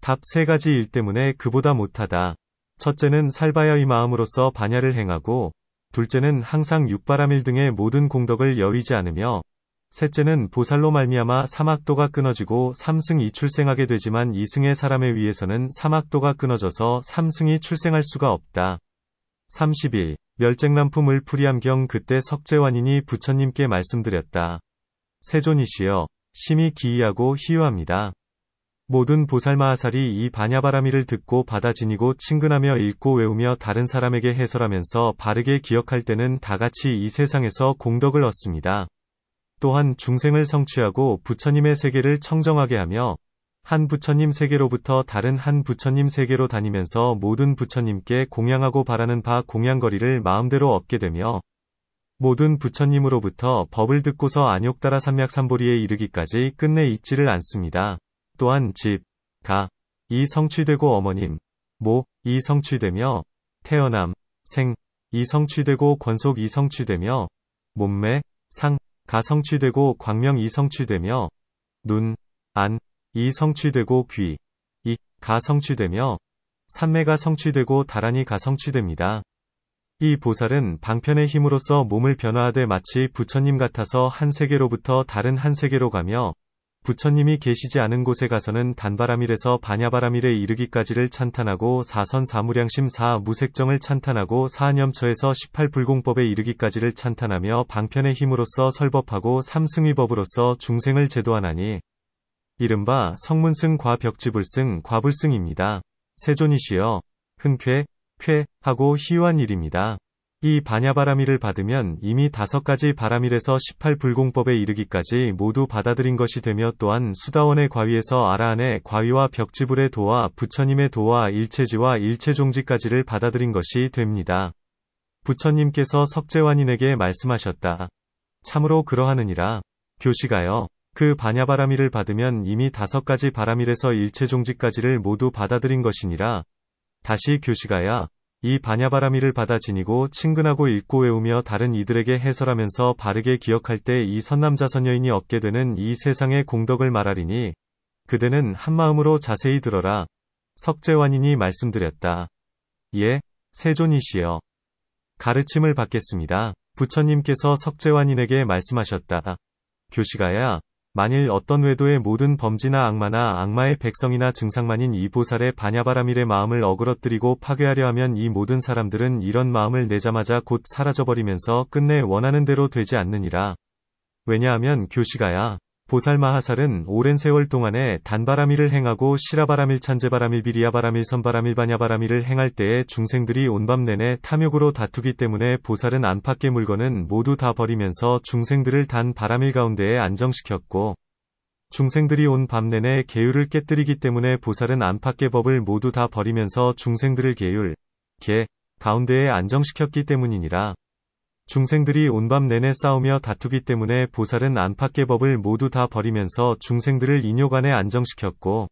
답 세 가지 일 때문에 그보다 못하다. 첫째는 살바야의 마음으로서 반야를 행하고, 둘째는 항상 육바라밀 등의 모든 공덕을 여의지 않으며, 셋째는 보살로 말미암아 사막도가 끊어지고 삼승이 출생하게 되지만 이승의 사람에 위해서는 사막도가 끊어져서 삼승이 출생할 수가 없다. 30일 멸쟁남품을 풀이함경 그때 석재환인이 부처님께 말씀드렸다. 세존이시여, 심히 기이하고 희유합니다. 모든 보살마하살이 이 반야바라밀을 듣고 받아 지니고 친근하며 읽고 외우며 다른 사람에게 해설하면서 바르게 기억할 때는 다같이 이 세상에서 공덕을 얻습니다. 또한 중생을 성취하고 부처님의 세계를 청정하게 하며 한 부처님 세계로부터 다른 한 부처님 세계로 다니면서 모든 부처님께 공양하고 바라는 바 공양거리를 마음대로 얻게 되며 모든 부처님으로부터 법을 듣고서 안욕 따라 삼맥삼보리에 이르기까지 끝내 잊지를 않습니다. 또한 집, 가, 이 성취되고 어머님, 모, 이 성취되며 태어남, 생, 이 성취되고 권속 이 성취되며 몸매, 상, 가 성취되고 광명 이 성취되며 눈, 안, 이 성취되고 귀, 이, 가 성취되며 삼매가 성취되고 다란이 가 성취됩니다. 이 보살은 방편의 힘으로써 몸을 변화하되 마치 부처님 같아서 한 세계로부터 다른 한 세계로 가며 부처님이 계시지 않은 곳에 가서는 단바라밀에서 반야바라밀에 이르기까지를 찬탄하고 사선사무량심 사무색정을 찬탄하고 사념처에서 18불공법에 이르기까지를 찬탄하며 방편의 힘으로써 설법하고 삼승위법으로써 중생을 제도하나니 이른바 성문승 과벽지불승 과불승입니다. 세존이시여 흔쾌 하고 희유한 일입니다. 이 반야바라밀을 받으면 이미 5가지 바라밀에서 18불공법에 이르기까지 모두 받아들인 것이 되며 또한 수다원의 과위에서 아라한의 과위와 벽지불의 도와 부처님의 도와 일체지와 일체종지까지를 받아들인 것이 됩니다. 부처님께서 석재환인에게 말씀하셨다. 참으로 그러하느니라. 교시가여. 그 반야바라밀을 받으면 이미 5가지 바라밀에서 일체종지까지를 모두 받아들인 것이니라. 다시 교시가야. 이 반야바라밀을 받아 지니고 친근하고 읽고 외우며 다른 이들에게 해설하면서 바르게 기억할 때 이 선남자 선여인이 얻게 되는 이 세상의 공덕을 말하리니 그대는 한마음으로 자세히 들어라. 석재환인이 말씀드렸다. 예, 세존이시여. 가르침을 받겠습니다. 부처님께서 석재환인에게 말씀하셨다. 교시가야. 만일 어떤 외도의 모든 범지나 악마나 악마의 백성이나 증상만인 이 보살의 반야바라밀의 마음을 어그러뜨리고 파괴하려 하면 이 모든 사람들은 이런 마음을 내자마자 곧 사라져버리면서 끝내 원하는 대로 되지 않느니라. 왜냐하면 교시가야. 보살 마하살은 오랜 세월 동안에 단바라밀을 행하고 시라바라밀 찬제바라밀 비리야바라밀 선바라밀 반야바라밀을 행할 때에 중생들이 온밤 내내 탐욕으로 다투기 때문에 보살은 안팎의 물건은 모두 다 버리면서 중생들을 단 바라밀 가운데에 안정시켰고 중생들이 온 밤 내내 계율을 깨뜨리기 때문에 보살은 안팎의 법을 모두 다 버리면서 중생들을 계율, 계, 가운데에 안정시켰기 때문이니라. 중생들이 온밤 내내 싸우며 다투기 때문에 보살은 안팎의 법을 모두 다 버리면서 중생들을 인욕 안에 안정시켰고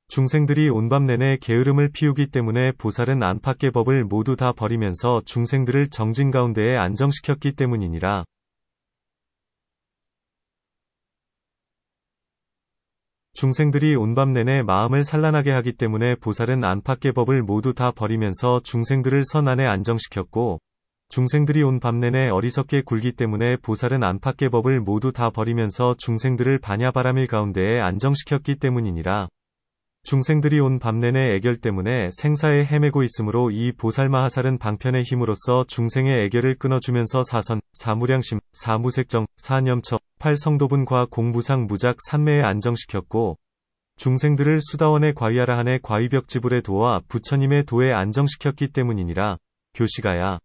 중생들이 온밤 내내 게으름을 피우기 때문에 보살은 안팎의 법을 모두 다 버리면서 중생들을 정진 가운데에 안정시켰기 때문이니라. 중생들이 온밤 내내 마음을 산란하게 하기 때문에 보살은 안팎의 법을 모두 다 버리면서 중생들을 선 안에 안정시켰고 중생들이 온 밤 내내 어리석게 굴기 때문에 보살은 안팎의 법을 모두 다 버리면서 중생들을 반야바라밀 가운데에 안정시켰기 때문이니라. 중생들이 온 밤 내내 애결 때문에 생사에 헤매고 있으므로 이 보살마하살은 방편의 힘으로써 중생의 애결을 끊어주면서 사선, 사무량심, 사무색정, 사념처, 팔성도분과 공부상 무작 삼매에 안정시켰고 중생들을 수다원의 과위아라한의 과위벽지불의 도와 부처님의 도에 안정시켰기 때문이니라. 교시가야.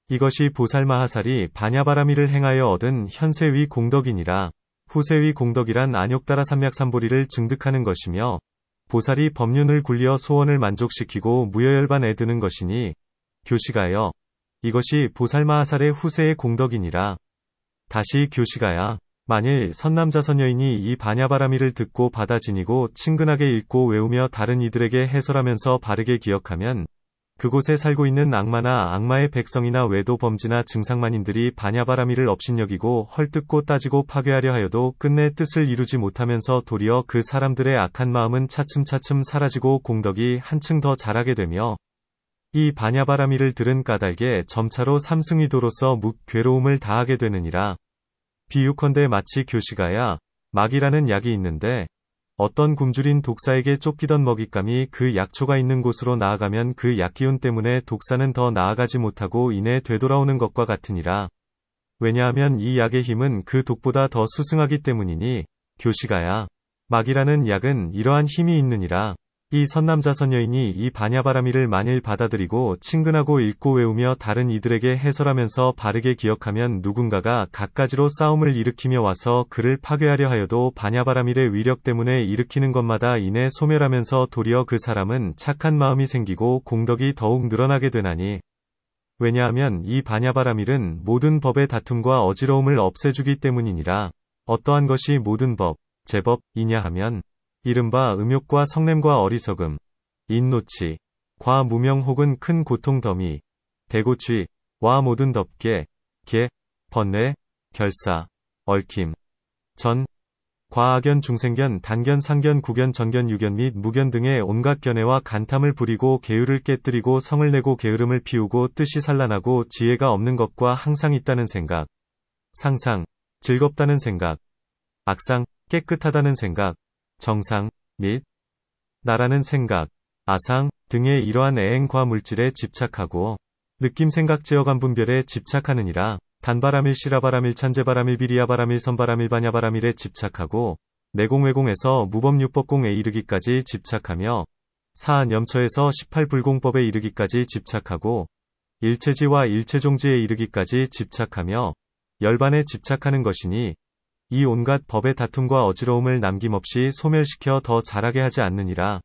이것이 보살마하살이 반야바라밀을 행하여 얻은 현세위 공덕이니라. 후세위 공덕이란 안욕 따라 삼맥삼보리를 증득하는 것이며 보살이 법륜을 굴려 소원을 만족시키고 무여열반에 드는 것이니 교시가여. 이것이 보살마하살의 후세의 공덕이니라. 다시 교시가야. 만일 선남자 선여인이 이 반야바라밀을 듣고 받아 지니고 친근하게 읽고 외우며 다른 이들에게 해설하면서 바르게 기억하면 그곳에 살고 있는 악마나 악마의 백성이나 외도 범지나 증상만인들이 반야바라밀을 업신여기고 헐뜯고 따지고 파괴하려 하여도 끝내 뜻을 이루지 못하면서 도리어 그 사람들의 악한 마음은 차츰차츰 사라지고 공덕이 한층 더 자라게 되며 이 반야바라밀을 들은 까닭에 점차로 삼승위도로서 괴로움을 다하게 되느니라. 비유컨대 마치 교시가야. 막이라는 약이 있는데 어떤 굶주린 독사에게 쫓기던 먹잇감이 그 약초가 있는 곳으로 나아가면 그 약기운 때문에 독사는 더 나아가지 못하고 이내 되돌아오는 것과 같으니라. 왜냐하면 이 약의 힘은 그 독보다 더 수승하기 때문이니 교시가야. 막이라는 약은 이러한 힘이 있느니라. 이 선남자 선여인이 이 반야바라밀을 만일 받아들이고 친근하고 읽고 외우며 다른 이들에게 해설하면서 바르게 기억하면 누군가가 갖가지로 싸움을 일으키며 와서 그를 파괴하려 하여도 반야바라밀의 위력 때문에 일으키는 것마다 이내 소멸하면서 도리어 그 사람은 착한 마음이 생기고 공덕이 더욱 늘어나게 되나니 왜냐하면 이 반야바라밀은 모든 법의 다툼과 어지러움을 없애주기 때문이니라. 어떠한 것이 모든 법, 제법이냐 하면 이른바 음욕과 성냄과 어리석음, 인노치, 과무명 혹은 큰 고통 더미, 대고취, 와 모든 덮개, 개, 번뇌, 결사, 얽힘, 전, 과악견 중생견 단견 상견 구견 전견 유견 및 무견 등의 온갖 견해와 간탐을 부리고 계율을 깨뜨리고 성을 내고 게으름을 피우고 뜻이 산란하고 지혜가 없는 것과 항상 있다는 생각, 상상, 즐겁다는 생각, 악상, 깨끗하다는 생각, 정상, 및 나라는 생각, 아상 등의 이러한 애행과 물질에 집착하고 느낌 생각 제어감 분별에 집착하느니라. 단바라밀 시라바라밀 찬제바라밀 비리야바라밀 선바라밀 반야바라밀에 집착하고 내공외공에서 무법유법공에 이르기까지 집착하며 사안염처에서 18불공법에 이르기까지 집착하고 일체지와 일체종지에 이르기까지 집착하며 열반에 집착하는 것이니 이 온갖 법의 다툼과 어지러움을 남김없이 소멸시켜 더 잘하게 하지 않느니라.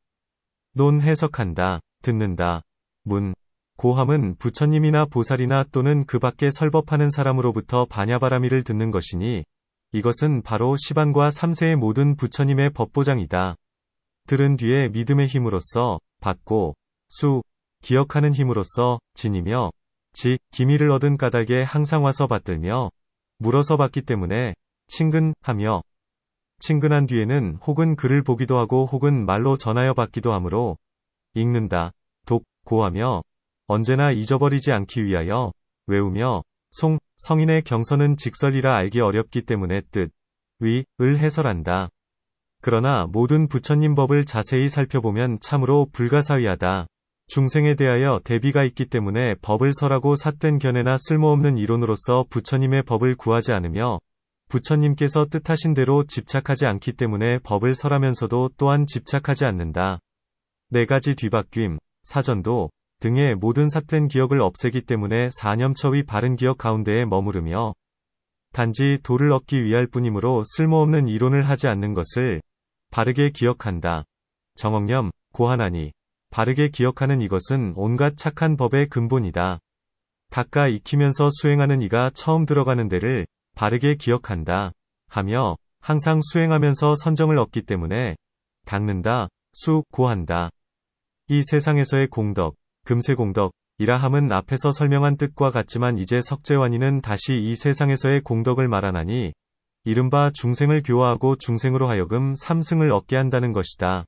논 해석한다, 듣는다. 문. 고함은 부처님이나 보살이나 또는 그 밖에 설법하는 사람으로부터 반야바라밀을 듣는 것이니 이것은 바로 시반과 3세의 모든 부처님의 법보장이다. 들은 뒤에 믿음의 힘으로써 받고 수, 기억하는 힘으로써 진이며 지, 기미를 얻은 까닭에 항상 와서 받들며 물어서 받기 때문에 친근하며 친근한 뒤에는 혹은 글을 보기도 하고 혹은 말로 전하여 받기도 하므로 읽는다, 고하며 언제나 잊어버리지 않기 위하여 외우며 성인의 경서는 직설이라 알기 어렵기 때문에 뜻, 을 해설한다. 그러나 모든 부처님 법을 자세히 살펴보면 참으로 불가사의하다. 중생에 대하여 대비가 있기 때문에 법을 설하고 삿된 견해나 쓸모없는 이론으로서 부처님의 법을 구하지 않으며 부처님께서 뜻하신 대로 집착하지 않기 때문에 법을 설하면서도 또한 집착하지 않는다. 네 가지 뒤바뀜, 사전도 등의 모든 삭된 기억을 없애기 때문에 사념처의 바른 기억 가운데에 머무르며 단지 도를 얻기 위할 뿐이므로 쓸모없는 이론을 하지 않는 것을 바르게 기억한다. 정억념, 고하나니 바르게 기억하는 이것은 온갖 착한 법의 근본이다. 닦아 익히면서 수행하는 이가 처음 들어가는 데를 바르게 기억한다 하며 항상 수행하면서 선정을 얻기 때문에 닦는다, 고한다. 이 세상에서의 공덕, 금세공덕이라 함은 앞에서 설명한 뜻과 같지만 이제 석재환이는 다시 이 세상에서의 공덕을 말하나니 이른바 중생을 교화하고 중생으로 하여금 삼승을 얻게 한다는 것이다.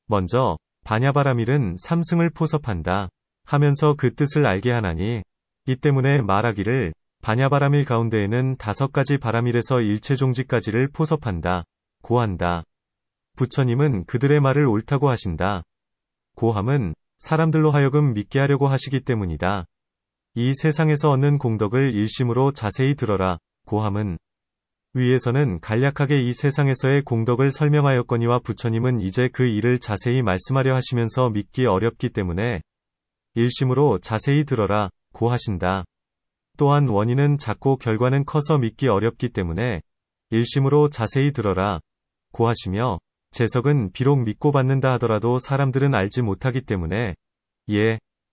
먼저 반야바라밀은 삼승을 포섭한다 하면서 그 뜻을 알게 하나니 이 때문에 말하기를 반야바라밀 가운데에는 5가지 바라밀에서 일체종지까지를 포섭한다, 고한다. 부처님은 그들의 말을 옳다고 하신다. 고함은 사람들로 하여금 믿게 하려고 하시기 때문이다. 이 세상에서 얻는 공덕을 일심으로 자세히 들어라. 고함은 위에서는 간략하게 이 세상에서의 공덕을 설명하였거니와 부처님은 이제 그 일을 자세히 말씀하려 하시면서 믿기 어렵기 때문에 일심으로 자세히 들어라. 고 하신다. 또한 원인은 작고 결과는 커서 믿기 어렵기 때문에 일심으로 자세히 들어라. 고 하시며 재석은 비록 믿고 받는다 하더라도 사람들은 알지 못하기 때문에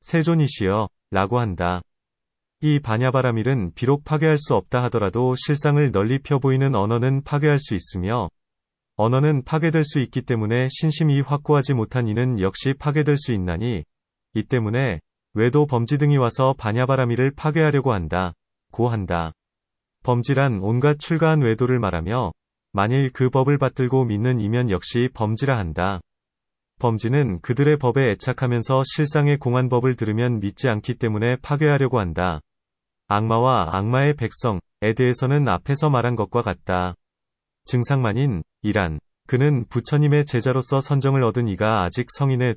세존이시여 라고 한다. 이 반야바라밀은 비록 파괴할 수 없다 하더라도 실상을 널리 펴보이는 언어는 파괴할 수 있으며 언어는 파괴될 수 있기 때문에 신심이 확고하지 못한 이는 역시 파괴될 수 있나니 이 때문에 외도 범지 등이 와서 반야바라밀을 파괴하려고 한다. 고 한다. 범지란 온갖 출가한 외도를 말하며 만일 그 법을 받들고 믿는 이면 역시 범지라 한다. 범지는 그들의 법에 애착하면서 실상의 공한 법을 들으면 믿지 않기 때문에 파괴하려고 한다. 악마와 악마의 백성에 대해서는 앞에서 말한 것과 같다. 증상만인 이란 그는 부처님의 제자로서 선정을 얻은 이가 아직 성인의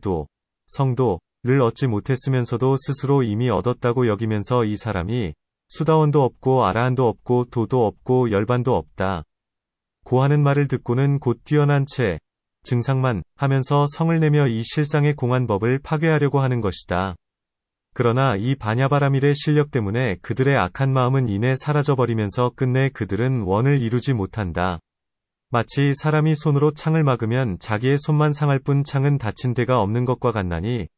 성도를 얻지 못했으면서도 스스로 이미 얻었다고 여기면서 이 사람이 수다원도 없고 아라한도 없고 도도 없고 열반도 없다. 고하는 말을 듣고는 곧 뛰어난 채 증상만 하면서 성을 내며 이 실상의 공한 법을 파괴하려고 하는 것이다. 그러나 이 반야바라밀의 실력 때문에 그들의 악한 마음은 이내 사라져버리면서 끝내 그들은 원을 이루지 못한다. 마치 사람이 손으로 창을 막으면 자기의 손만 상할 뿐 창은 닫힌 데가 없는 것과 같나니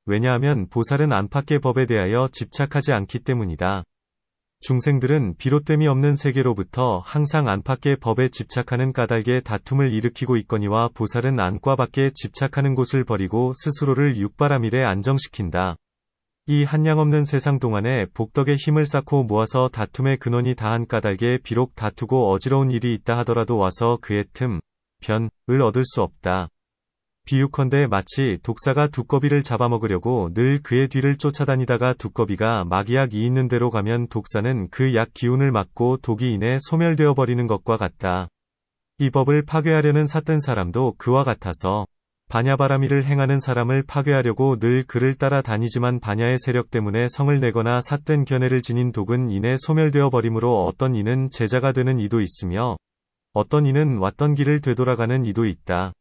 왜냐하면 보살은 안팎의 법에 대하여 집착하지 않기 때문이다. 중생들은 비롯됨이 없는 세계로부터 항상 안팎의 법에 집착하는 까닭에 다툼을 일으키고 있거니와 보살은 안과 밖에 집착하는 곳을 버리고 스스로를 육바라밀에 안정시킨다. 이 한량없는 세상 동안에 복덕의 힘을 쌓고 모아서 다툼의 근원이 다한 까닭에 비록 다투고 어지러운 일이 있다 하더라도 와서 그의 틈, 변을 얻을 수 없다. 비유컨대 마치 독사가 두꺼비를 잡아먹으려고 늘 그의 뒤를 쫓아다니다가 두꺼비가 마귀약이 있는 대로 가면 독사는 그 약 기운을 막고 독이 이내 소멸되어 버리는 것과 같다. 이 법을 파괴하려는 삿된 사람도 그와 같아서 반야바라밀을 행하는 사람을 파괴하려고 늘 그를 따라 다니지만 반야의 세력 때문에 성을 내거나 삿된 견해를 지닌 독은 이내 소멸되어 버리므로 어떤 이는 제자가 되는 이도 있으며 어떤 이는 왔던 길을 되돌아가는 이도 있다.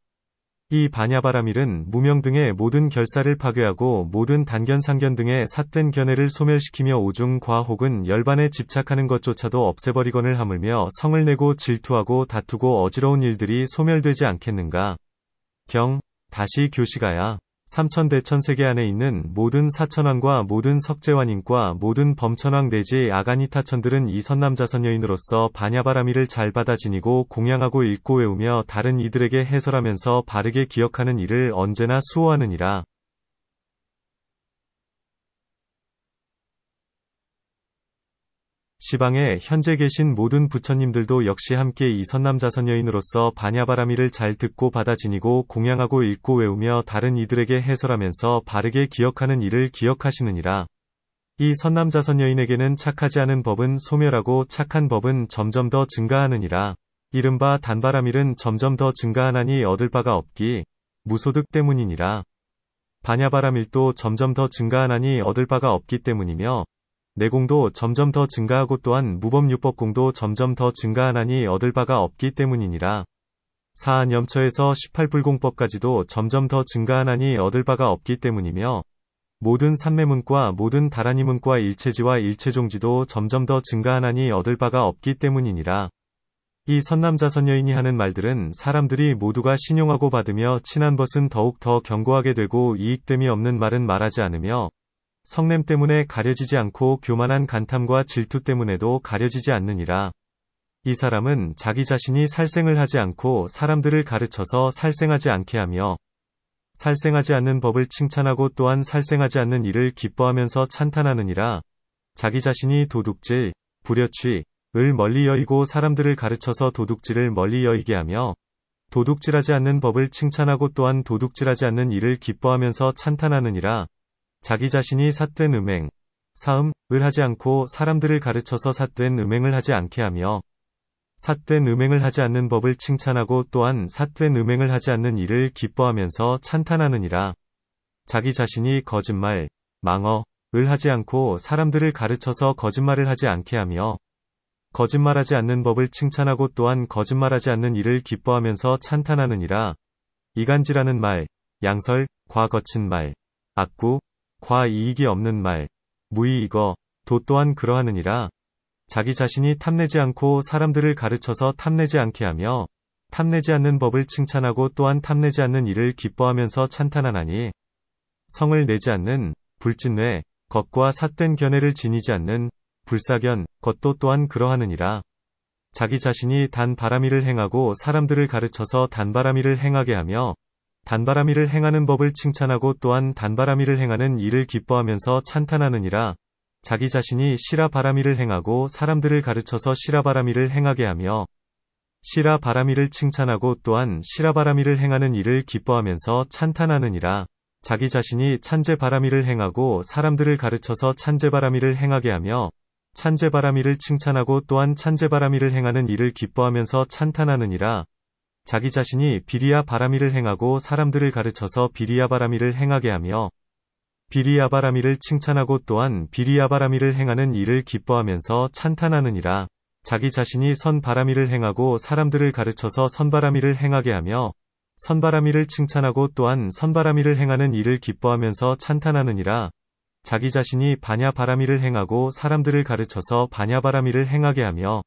이 반야바라밀은 무명 등의 모든 결사를 파괴하고 모든 단견 상견 등의 삿된 견해를 소멸시키며 오중 과 혹은 열반에 집착하는 것조차도 없애버리거늘 하물며 성을 내고 질투하고 다투고 어지러운 일들이 소멸되지 않겠는가. 경 다시 교시가야 삼천대천세계 안에 있는 모든 사천왕과 모든 석재환인과 모든 범천왕 내지 아가니타천들은 이 선남자선여인으로서 반야바라밀을 잘 받아 지니고 공양하고 읽고 외우며 다른 이들에게 해설하면서 바르게 기억하는 일을 언제나 수호하느니라. 시방에 현재 계신 모든 부처님들도 역시 함께 이 선남자선여인으로서 반야바라밀을 잘 듣고 받아 지니고 공양하고 읽고 외우며 다른 이들에게 해설하면서 바르게 기억하는 일을 기억하시느니라. 이 선남자선여인에게는 착하지 않은 법은 소멸하고 착한 법은 점점 더 증가하느니라. 이른바 단바라밀은 점점 더 증가하나니 얻을 바가 없기 무소득 때문이니라. 반야바라밀도 점점 더 증가하나니 얻을 바가 없기 때문이며 내공도 점점 더 증가하고 또한 무법유법공도 점점 더 증가하나니 얻을 바가 없기 때문이니라. 사안염처에서 18불공법까지도 점점 더 증가하나니 얻을 바가 없기 때문이며 모든 삼매문과 모든 다라니문과 일체지와 일체종지도 점점 더 증가하나니 얻을 바가 없기 때문이니라. 이 선남자선여인이 하는 말들은 사람들이 모두가 신용하고 받으며 친한 것은 더욱 더 견고하게 되고 이익됨이 없는 말은 말하지 않으며 성냄 때문에 가려지지 않고 교만한 간탐과 질투 때문에도 가려지지 않느니라. 이 사람은 자기 자신이 살생을 하지 않고 사람들을 가르쳐서 살생하지 않게 하며 살생하지 않는 법을 칭찬하고 또한 살생하지 않는 일을 기뻐하면서 찬탄하느니라. 자기 자신이 도둑질, 불여취,을 멀리 여의고 사람들을 가르쳐서 도둑질을 멀리 여의게 하며 도둑질하지 않는 법을 칭찬하고 또한 도둑질하지 않는 일을 기뻐하면서 찬탄하느니라. 자기 자신이 삿된 음행, 사음을 하지 않고 사람들을 가르쳐서 삿된 음행을 하지 않게 하며 삿된 음행을 하지 않는 법을 칭찬하고 또한 삿된 음행을 하지 않는 일을 기뻐하면서 찬탄하느니라. 자기 자신이 거짓말, 망어를 하지 않고 사람들을 가르쳐서 거짓말을 하지 않게 하며 거짓말하지 않는 법을 칭찬하고 또한 거짓말하지 않는 일을 기뻐하면서 찬탄하느니라. 이간질하는 말, 양설, 과 거친 말, 악구, 과 이익이 없는 말, 무이익어, 도 또한 그러하느니라. 자기 자신이 탐내지 않고 사람들을 가르쳐서 탐내지 않게 하며 탐내지 않는 법을 칭찬하고 또한 탐내지 않는 일을 기뻐하면서 찬탄하나니 성을 내지 않는 불진뇌, 것과 삿된 견해를 지니지 않는 불사견, 것도 또한 그러하느니라. 자기 자신이 단바라밀을 행하고 사람들을 가르쳐서 단바라밀을 행하게 하며 단바라밀을 행하는 법을 칭찬하고 또한 단바라밀을 행하는 일을 기뻐하면서 찬탄하느니라. 자기 자신이 시라바라밀을 행하고 사람들을 가르쳐서 시라바라밀을 행하게 하며 시라바라밀을 칭찬하고 또한 시라바라밀을 행하는 일을 기뻐하면서 찬탄하느니라. 자기 자신이 찬제바라밀을 행하고 사람들을 가르쳐서 찬제바라밀을 행하게 하며 찬제바라밀을 칭찬하고 또한 찬제바라밀을 행하는 일을 기뻐하면서 찬탄하느니라. 자기 자신이 비리야 바라밀을 행하고 사람들을 가르쳐서 비리야 바라밀을 행하게 하며 비리야 바라밀을 칭찬하고 또한 비리야 바라밀을 행하는 일을 기뻐하면서 찬탄하느니라. 자기 자신이 선바라밀을 행하고 사람들을 가르쳐서 선바라밀을 행하게 하며 선바라밀을 칭찬하고 또한 선바라밀을 행하는 일을 기뻐하면서 찬탄하느니라. 자기 자신이 반야바라밀을 행하고 사람들을 가르쳐서 반야바라밀을 행하게 하며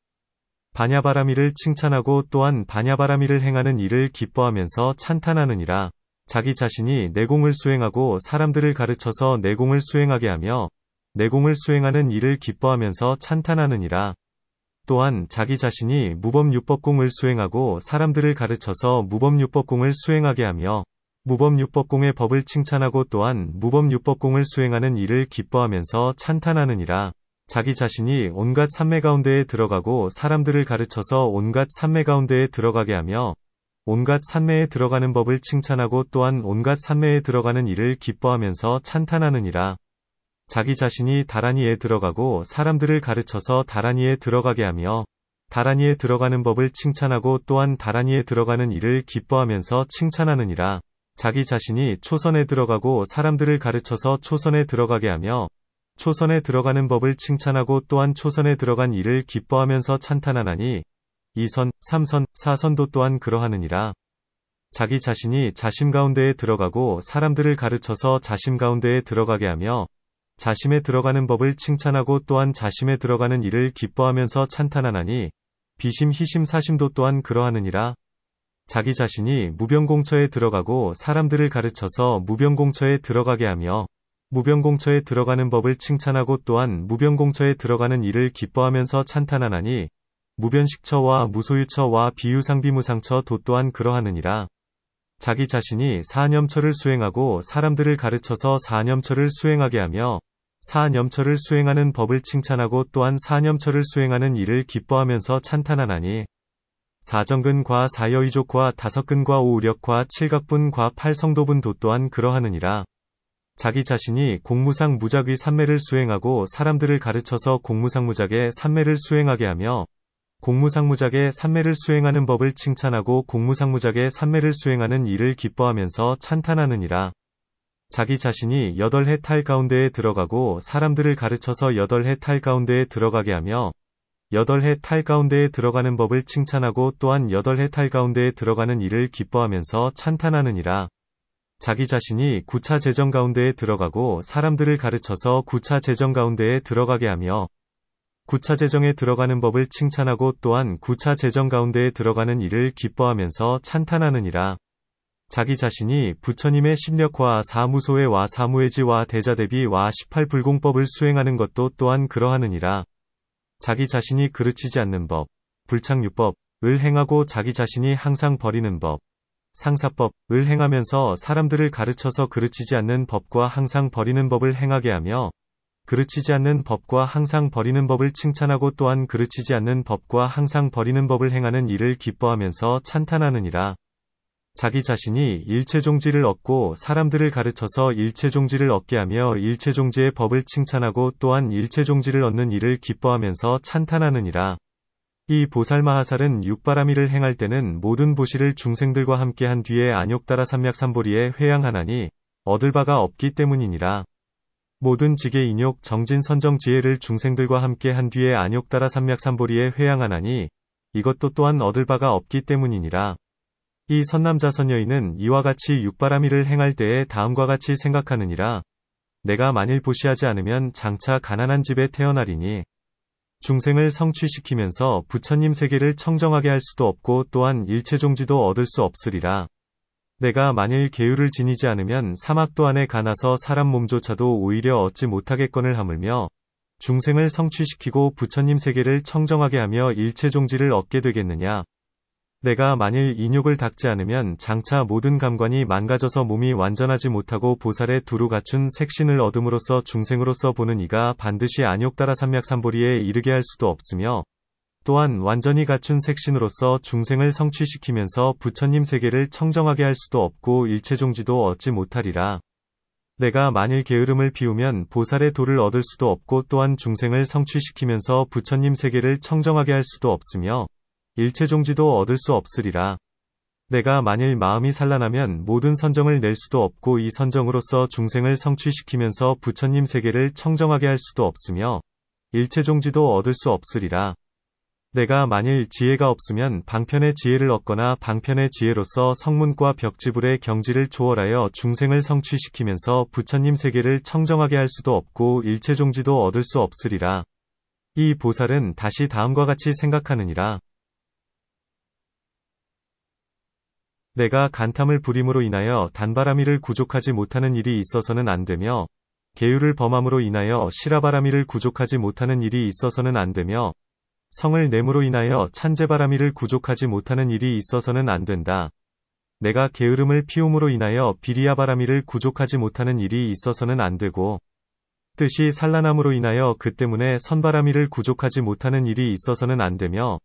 반야바라밀을 칭찬하고 또한 반야바라밀을 행하는 일을 기뻐하면서 찬탄하느니라. 자기 자신이 내공을 수행하고 사람들을 가르쳐서 내공을 수행하게 하며 내공을 수행하는 일을 기뻐하면서 찬탄하느니라. 또한 자기 자신이 무법율법공을 수행하고 사람들을 가르쳐서 무법율법공을 수행하게 하며 무법율법공의 법을 칭찬하고 또한 무법율법공을 수행하는 일을 기뻐하면서 찬탄하느니라. 자기 자신이 온갖 산매 가운데에 들어가고 사람들을 가르쳐서 온갖 산매 가운데에 들어가게 하며 온갖 산매에 들어가는 법을 칭찬하고 또한 온갖 산매에 들어가는 일을 기뻐하면서 찬탄하느니라. 자기 자신이 다라니에 들어가고 사람들을 가르쳐서 다라니에 들어가게 하며 다라니에 들어가는 법을 칭찬하고 또한 다라니에 들어가는 일을 기뻐하면서 칭찬하느니라. 자기 자신이 초선에 들어가고 사람들을 가르쳐서 초선에 들어가게 하며 초선에 들어가는 법을 칭찬하고 또한 초선에 들어간 일을 기뻐하면서 찬탄하나니 2선, 3선, 4선도 또한 그러하느니라. 자기 자신이 자심 가운데에 들어가고 사람들을 가르쳐서 자심 가운데에 들어가게 하며 자심에 들어가는 법을 칭찬하고 또한 자심에 들어가는 일을 기뻐하면서 찬탄하나니 비심, 희심, 사심도 또한 그러하느니라. 자기 자신이 무병공처에 들어가고 사람들을 가르쳐서 무병공처에 들어가게 하며 무병공처에 들어가는 법을 칭찬하고 또한 무병공처에 들어가는 일을 기뻐하면서 찬탄하나니 무변식처와 무소유처와 비유상비무상처도 또한 그러하느니라. 자기 자신이 사념처를 수행하고 사람들을 가르쳐서 사념처를 수행하게 하며 사념처를 수행하는 법을 칭찬하고 또한 사념처를 수행하는 일을 기뻐하면서 찬탄하나니 사정근과 사여의족과 다섯근과 오우력과 칠각분과 팔성도분도 또한 그러하느니라. 자기 자신이 공무상 무작의 삼매를 수행하고 사람들을 가르쳐서 공무상 무작의 삼매를 수행하게 하며 공무상 무작의 삼매를 수행하는 법을 칭찬하고 공무상 무작의 삼매를 수행하는 일을 기뻐하면서 찬탄하느니라. 자기 자신이 8해 탈 가운데에 들어가고 사람들을 가르쳐서 8해 탈 가운데에 들어가게 하며 8해 탈 가운데에 들어가는 법을 칭찬하고 또한 8해 탈 가운데에 들어가는 일을 기뻐하면서 찬탄하느니라. 자기 자신이 9차 재정 가운데에 들어가고 사람들을 가르쳐서 9차 재정 가운데에 들어가게 하며 9차 재정에 들어가는 법을 칭찬하고 또한 9차 재정 가운데에 들어가는 일을 기뻐하면서 찬탄하느니라. 자기 자신이 부처님의 십력화 사무소회와 사무회지와 대자대비와 18불공법을 수행하는 것도 또한 그러하느니라. 자기 자신이 그르치지 않는 법, 불착유법을 행하고 자기 자신이 항상 버리는 법, 상사법을 행하면서 사람들을 가르쳐서 그르치지 않는 법과 항상 버리는 법을 행하게 하며 그르치지 않는 법과 항상 버리는 법을 칭찬하고 또한 그르치지 않는 법과 항상 버리는 법을 행하는 일을 기뻐하면서 찬탄하느니라. 자기 자신이 일체종지를 얻고 사람들을 가르쳐서 일체종지를 얻게 하며 일체종지의 법을 칭찬하고 또한 일체종지를 얻는 일을 기뻐하면서 찬탄하느니라. 이 보살마하살은 육바라미를 행할 때는 모든 보시를 중생들과 함께 한 뒤에 안욕따라 삼맥삼보리에 회양하나니 얻을 바가 없기 때문이니라. 모든 지계 인욕 정진 선정 지혜를 중생들과 함께 한 뒤에 안욕따라 삼맥삼보리에 회양하나니 이것도 또한 얻을 바가 없기 때문이니라. 이 선남자 선여인은 이와 같이 육바라미를 행할 때에 다음과 같이 생각하느니라. 내가 만일 보시하지 않으면 장차 가난한 집에 태어나리니 중생을 성취시키면서 부처님 세계를 청정하게 할 수도 없고 또한 일체종지도 얻을 수 없으리라. 내가 만일 계율을 지니지 않으면 사막도 안에 가나서 사람 몸조차도 오히려 얻지 못하겠거늘 하물며 중생을 성취시키고 부처님 세계를 청정하게 하며 일체종지를 얻게 되겠느냐. 내가 만일 인욕을 닦지 않으면 장차 모든 감관이 망가져서 몸이 완전하지 못하고 보살의 두루 갖춘 색신을 얻음으로써 중생으로서 보는 이가 반드시 안욕따라 삼맥삼보리에 이르게 할 수도 없으며 또한 완전히 갖춘 색신으로서 중생을 성취시키면서 부처님 세계를 청정하게 할 수도 없고 일체종지도 얻지 못하리라. 내가 만일 게으름을 피우면 보살의 도를 얻을 수도 없고 또한 중생을 성취시키면서 부처님 세계를 청정하게 할 수도 없으며 일체종지도 얻을 수 없으리라. 내가 만일 마음이 산란하면 모든 선정을 낼 수도 없고 이 선정으로서 중생을 성취시키면서 부처님 세계를 청정하게 할 수도 없으며 일체종지도 얻을 수 없으리라. 내가 만일 지혜가 없으면 방편의 지혜를 얻거나 방편의 지혜로서 성문과 벽지불의 경지를 초월하여 중생을 성취시키면서 부처님 세계를 청정하게 할 수도 없고 일체종지도 얻을 수 없으리라. 이 보살은 다시 다음과 같이 생각하느니라. 내가 간탐을 부림으로 인하여 단바라미를 구족하지 못하는 일이 있어서는 안 되며, 계율을 범함으로 인하여 시라바라미를 구족하지 못하는 일이 있어서는 안 되며, 성을 내므로 인하여 찬제바라미를 구족하지 못하는 일이 있어서는 안 된다. 내가 게으름을 피움으로 인하여 비리야바라미를 구족하지 못하는 일이 있어서는 안 되고, 뜻이 산란함으로 인하여 그 때문에 선바라미를 구족하지 못하는 일이 있어서는 안 되며,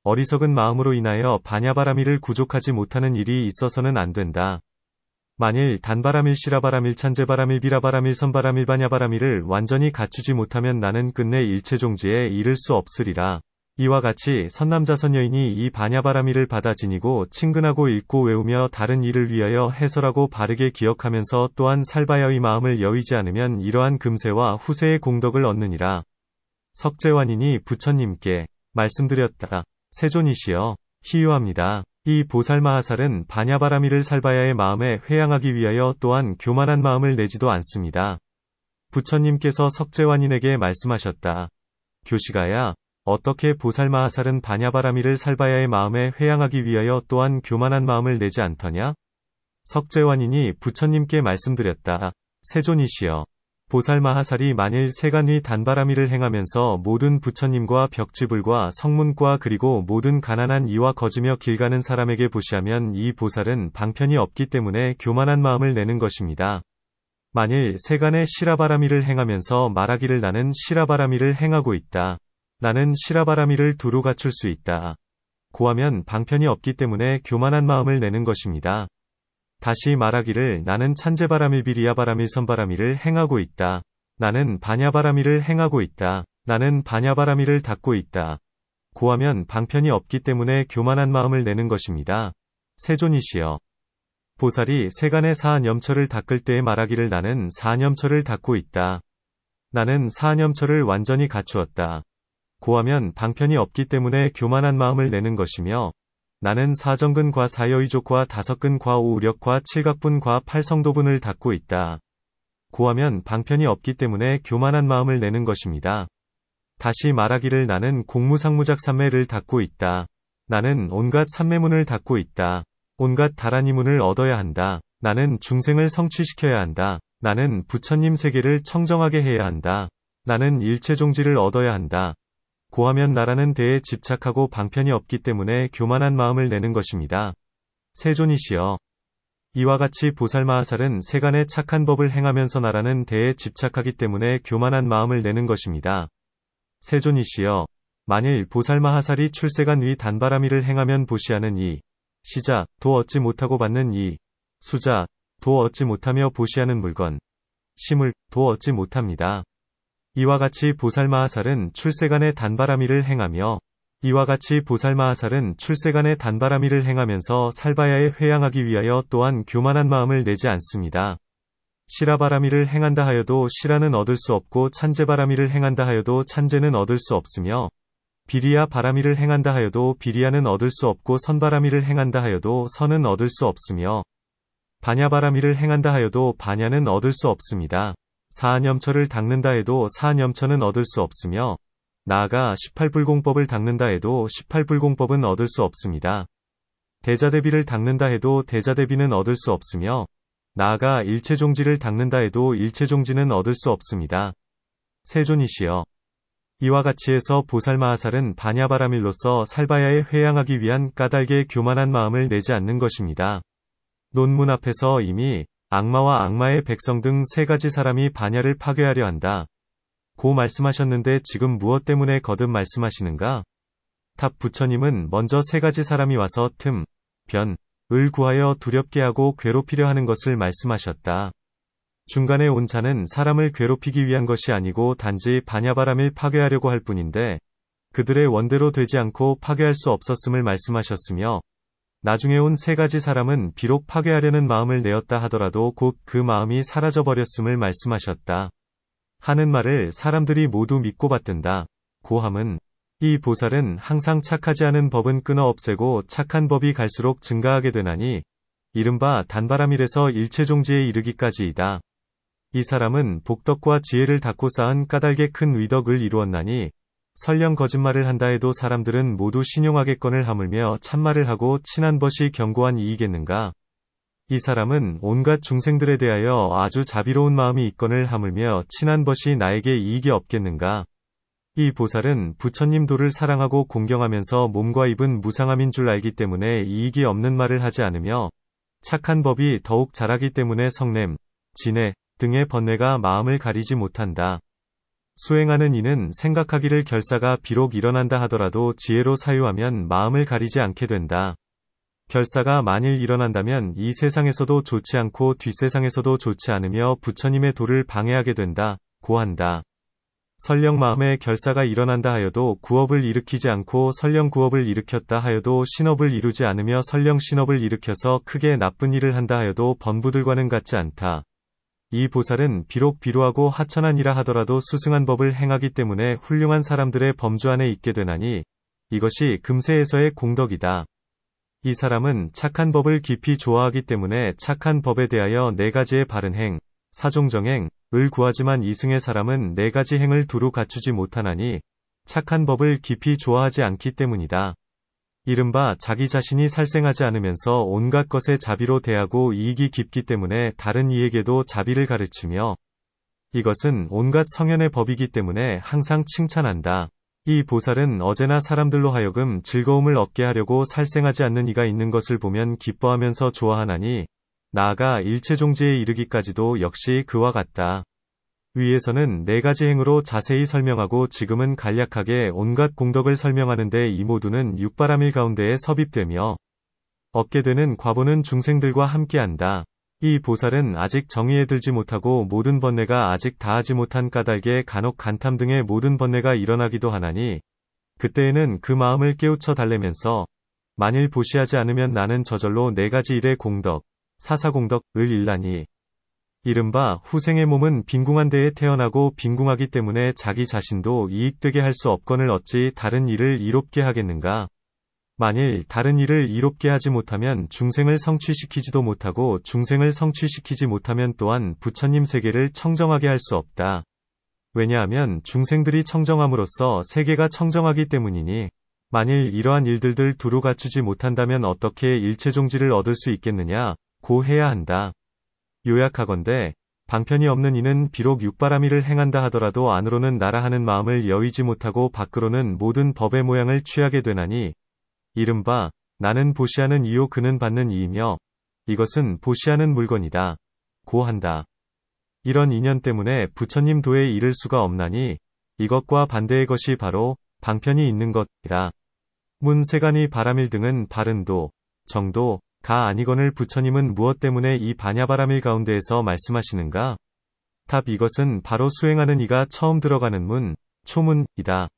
어리석은 마음으로 인하여 바냐바라미를 구족하지 못하는 일이 있어서는 안 된다. 만일 단바라밀 시라바라밀 찬제바라밀 비라바라밀 선바라밀 바냐바라밀을 완전히 갖추지 못하면 나는 끝내 일체종지에 이를 수 없으리라. 이와 같이 선남자 선여인이 이 바냐바라밀을 받아 지니고 친근하고 읽고 외우며 다른 일을 위하여 해설하고 바르게 기억하면서 또한 살바야의 마음을 여의지 않으면 이러한 금세와 후세의 공덕을 얻느니라. 석재환인이 부처님께 말씀드렸다. 세존이시여, 희유합니다. 이 보살마하살은 바냐바라미를 살바야의 마음에 회양하기 위하여 또한 교만한 마음을 내지도 않습니다. 부처님께서 석재환인에게 말씀하셨다. 교시가야, 어떻게 보살마하살은 바냐바라미를 살바야의 마음에 회양하기 위하여 또한 교만한 마음을 내지 않더냐? 석재환인이 부처님께 말씀드렸다. 세존이시여, 보살마하살이 만일 세간위 단바라미를 행하면서 모든 부처님과 벽지불과 성문과 그리고 모든 가난한 이와 거지며 길 가는 사람에게 보시하면 이 보살은 방편이 없기 때문에 교만한 마음을 내는 것입니다. 만일 세간의 시라바라미를 행하면서 말하기를 나는 시라바라미를 행하고 있다. 나는 시라바라미를 두루 갖출 수 있다. 고하면 방편이 없기 때문에 교만한 마음을 내는 것입니다. 다시 말하기를 나는 찬제바라밀 비리야바라밀 선바라밀을 행하고 있다. 나는 바냐바라밀을 행하고 있다. 나는 바냐바라밀을 닦고 있다. 고하면 방편이 없기 때문에 교만한 마음을 내는 것입니다. 세존이시여, 보살이 세간의 사안염처를 닦을 때에 말하기를 나는 사안염처를 닦고 있다. 나는 사안염처를 완전히 갖추었다. 고하면 방편이 없기 때문에 교만한 마음을 내는 것이며, 나는 사정근과 사여의족과 다섯근과 오우력과 칠각분과 팔성도분을 닦고 있다. 고하면 방편이 없기 때문에 교만한 마음을 내는 것입니다. 다시 말하기를 나는 공무상무작 삼매를 닦고 있다. 나는 온갖 삼매문을 닦고 있다. 온갖 다라니문을 얻어야 한다. 나는 중생을 성취시켜야 한다. 나는 부처님 세계를 청정하게 해야 한다. 나는 일체종지를 얻어야 한다. 고하면 나라는 데에 집착하고 방편이 없기 때문에 교만한 마음을 내는 것입니다. 세존이시여, 이와 같이 보살마하살은 세간의 착한 법을 행하면서 나라는 데에 집착하기 때문에 교만한 마음을 내는 것입니다. 세존이시여, 만일 보살마하살이 출세간 위 단바라미를 행하면 보시하는 이 시자, 도 얻지 못하고 받는 이 수자, 도 얻지 못하며 보시하는 물건, 심을, 도 얻지 못합니다. 이와 같이 보살마하살은 출세간의 단바라미를 행하며, 이와 같이 보살마하살은 출세간의 단바라미를 행하면서 살바야에 회양하기 위하여 또한 교만한 마음을 내지 않습니다. 시라바라미를 행한다 하여도 시라는 얻을 수 없고 찬제바라미를 행한다 하여도 찬제는 얻을 수 없으며, 비리야 바라미를 행한다 하여도 비리야는 얻을 수 없고 선바라미를 행한다 하여도 선은 얻을 수 없으며, 바냐바라미를 행한다 하여도 바냐는 얻을 수 없습니다. 사안염처를 닦는다 해도 사안염처는 얻을 수 없으며, 나아가 18불공법을 닦는다 해도 18불공법은 얻을 수 없습니다. 대자대비를 닦는다 해도 대자대비는 얻을 수 없으며, 나아가 일체종지를 닦는다 해도 일체종지는 얻을 수 없습니다. 세존이시여, 이와 같이 해서 보살마하살은 바냐바라밀로서 살바야에 회양하기 위한 까닭의 교만한 마음을 내지 않는 것입니다. 논문 앞에서 이미 악마와 악마의 백성 등 세 가지 사람이 바냐를 파괴하려 한다. 고 말씀하셨는데 지금 무엇 때문에 거듭 말씀하시는가? 답 부처님은 먼저 세 가지 사람이 와서 틈, 변, 을 구하여 두렵게 하고 괴롭히려 하는 것을 말씀하셨다. 중간에 온 자는 사람을 괴롭히기 위한 것이 아니고 단지 바냐바람을 파괴하려고 할 뿐인데, 그들의 원대로 되지 않고 파괴할 수 없었음을 말씀하셨으며, 나중에 온 세 가지 사람은 비록 파괴하려는 마음을 내었다 하더라도 곧 그 마음이 사라져버렸음을 말씀하셨다. 하는 말을 사람들이 모두 믿고 받든다. 고함은, 이 보살은 항상 착하지 않은 법은 끊어 없애고 착한 법이 갈수록 증가하게 되나니, 이른바 단바라밀에서 일체종지에 이르기까지이다. 이 사람은 복덕과 지혜를 닦고 쌓은 까닭의 큰 위덕을 이루었나니, 설령 거짓말을 한다 해도 사람들은 모두 신용하겠건을 하물며 참말을 하고 친한 벗이 견고한 이이겠는가? 이 사람은 온갖 중생들에 대하여 아주 자비로운 마음이 있건을 하물며 친한 벗이 나에게 이익이 없겠는가? 이 보살은 부처님 도를 사랑하고 공경하면서 몸과 입은 무상함인 줄 알기 때문에 이익이 없는 말을 하지 않으며 착한 법이 더욱 자라기 때문에 성냄, 진해 등의 번뇌가 마음을 가리지 못한다. 수행하는 이는 생각하기를 결사가 비록 일어난다 하더라도 지혜로 사유하면 마음을 가리지 않게 된다. 결사가 만일 일어난다면 이 세상에서도 좋지 않고 뒷세상에서도 좋지 않으며 부처님의 도를 방해하게 된다. 고한다. 설령 마음에 결사가 일어난다 하여도 구업을 일으키지 않고 설령 구업을 일으켰다 하여도 신업을 이루지 않으며 설령 신업을 일으켜서 크게 나쁜 일을 한다 하여도 번부들과는 같지 않다. 이 보살은 비록 비루하고 하천한 이라 하더라도 수승한 법을 행하기 때문에 훌륭한 사람들의 범주 안에 있게 되나니 이것이 금세에서의 공덕이다. 이 사람은 착한 법을 깊이 좋아하기 때문에 착한 법에 대하여 4가지의 바른 행, 사종정행을 구하지만 이승의 사람은 4가지 행을 두루 갖추지 못하나니 착한 법을 깊이 좋아하지 않기 때문이다. 이른바 자기 자신이 살생하지 않으면서 온갖 것에 자비로 대하고 이익이 깊기 때문에 다른 이에게도 자비를 가르치며 이것은 온갖 성현의 법이기 때문에 항상 칭찬한다. 이 보살은 어제나 사람들로 하여금 즐거움을 얻게 하려고 살생하지 않는 이가 있는 것을 보면 기뻐하면서 좋아하나니 나아가 일체종지에 이르기까지도 역시 그와 같다. 위에서는 4가지 행으로 자세히 설명하고 지금은 간략하게 온갖 공덕을 설명하는데 이 모두는 육바라밀 가운데에 섭입되며 얻게 되는 과보는 중생들과 함께한다. 이 보살은 아직 정의에 들지 못하고 모든 번뇌가 아직 다하지 못한 까닭에 간혹 간탐 등의 모든 번뇌가 일어나기도 하나니 그때에는 그 마음을 깨우쳐 달래면서 만일 보시하지 않으면 나는 저절로 4가지 일의 공덕, 사사공덕을 일라니 이른바 후생의 몸은 빈궁한 데에 태어나고 빈궁하기 때문에 자기 자신도 이익되게 할 수 없건을 어찌 다른 일을 이롭게 하겠는가? 만일 다른 일을 이롭게 하지 못하면 중생을 성취시키지도 못하고 중생을 성취시키지 못하면 또한 부처님 세계를 청정하게 할 수 없다. 왜냐하면 중생들이 청정함으로써 세계가 청정하기 때문이니 만일 이러한 일들을 두루 갖추지 못한다면 어떻게 일체종지를 얻을 수 있겠느냐 고 해야 한다. 요약하건대 방편이 없는 이는 비록 육바라밀을 행한다 하더라도 안으로는 나라 하는 마음을 여의지 못하고 밖으로는 모든 법의 모양을 취하게 되나니 이른바 나는 보시하는 이요 그는 받는 이이며 이것은 보시하는 물건이다. 고 한다. 이런 인연 때문에 부처님 도에 이를 수가 없나니 이것과 반대의 것이 바로 방편이 있는 것이라. 문세간이 바라밀 등은 바른 도, 정도, 가 아니거늘 부처님은 무엇 때문에 이 반야바라밀 가운데에서 말씀하시는가? 답 이것은 바로 수행하는 이가 처음 들어가는 문, 초문이다.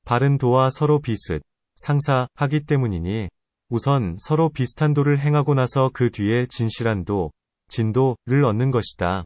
바른 도와 서로 비슷, 상사하기 때문이니 우선 서로 비슷한 도를 행하고 나서 그 뒤에 진실한 도, 진도를 얻는 것이다.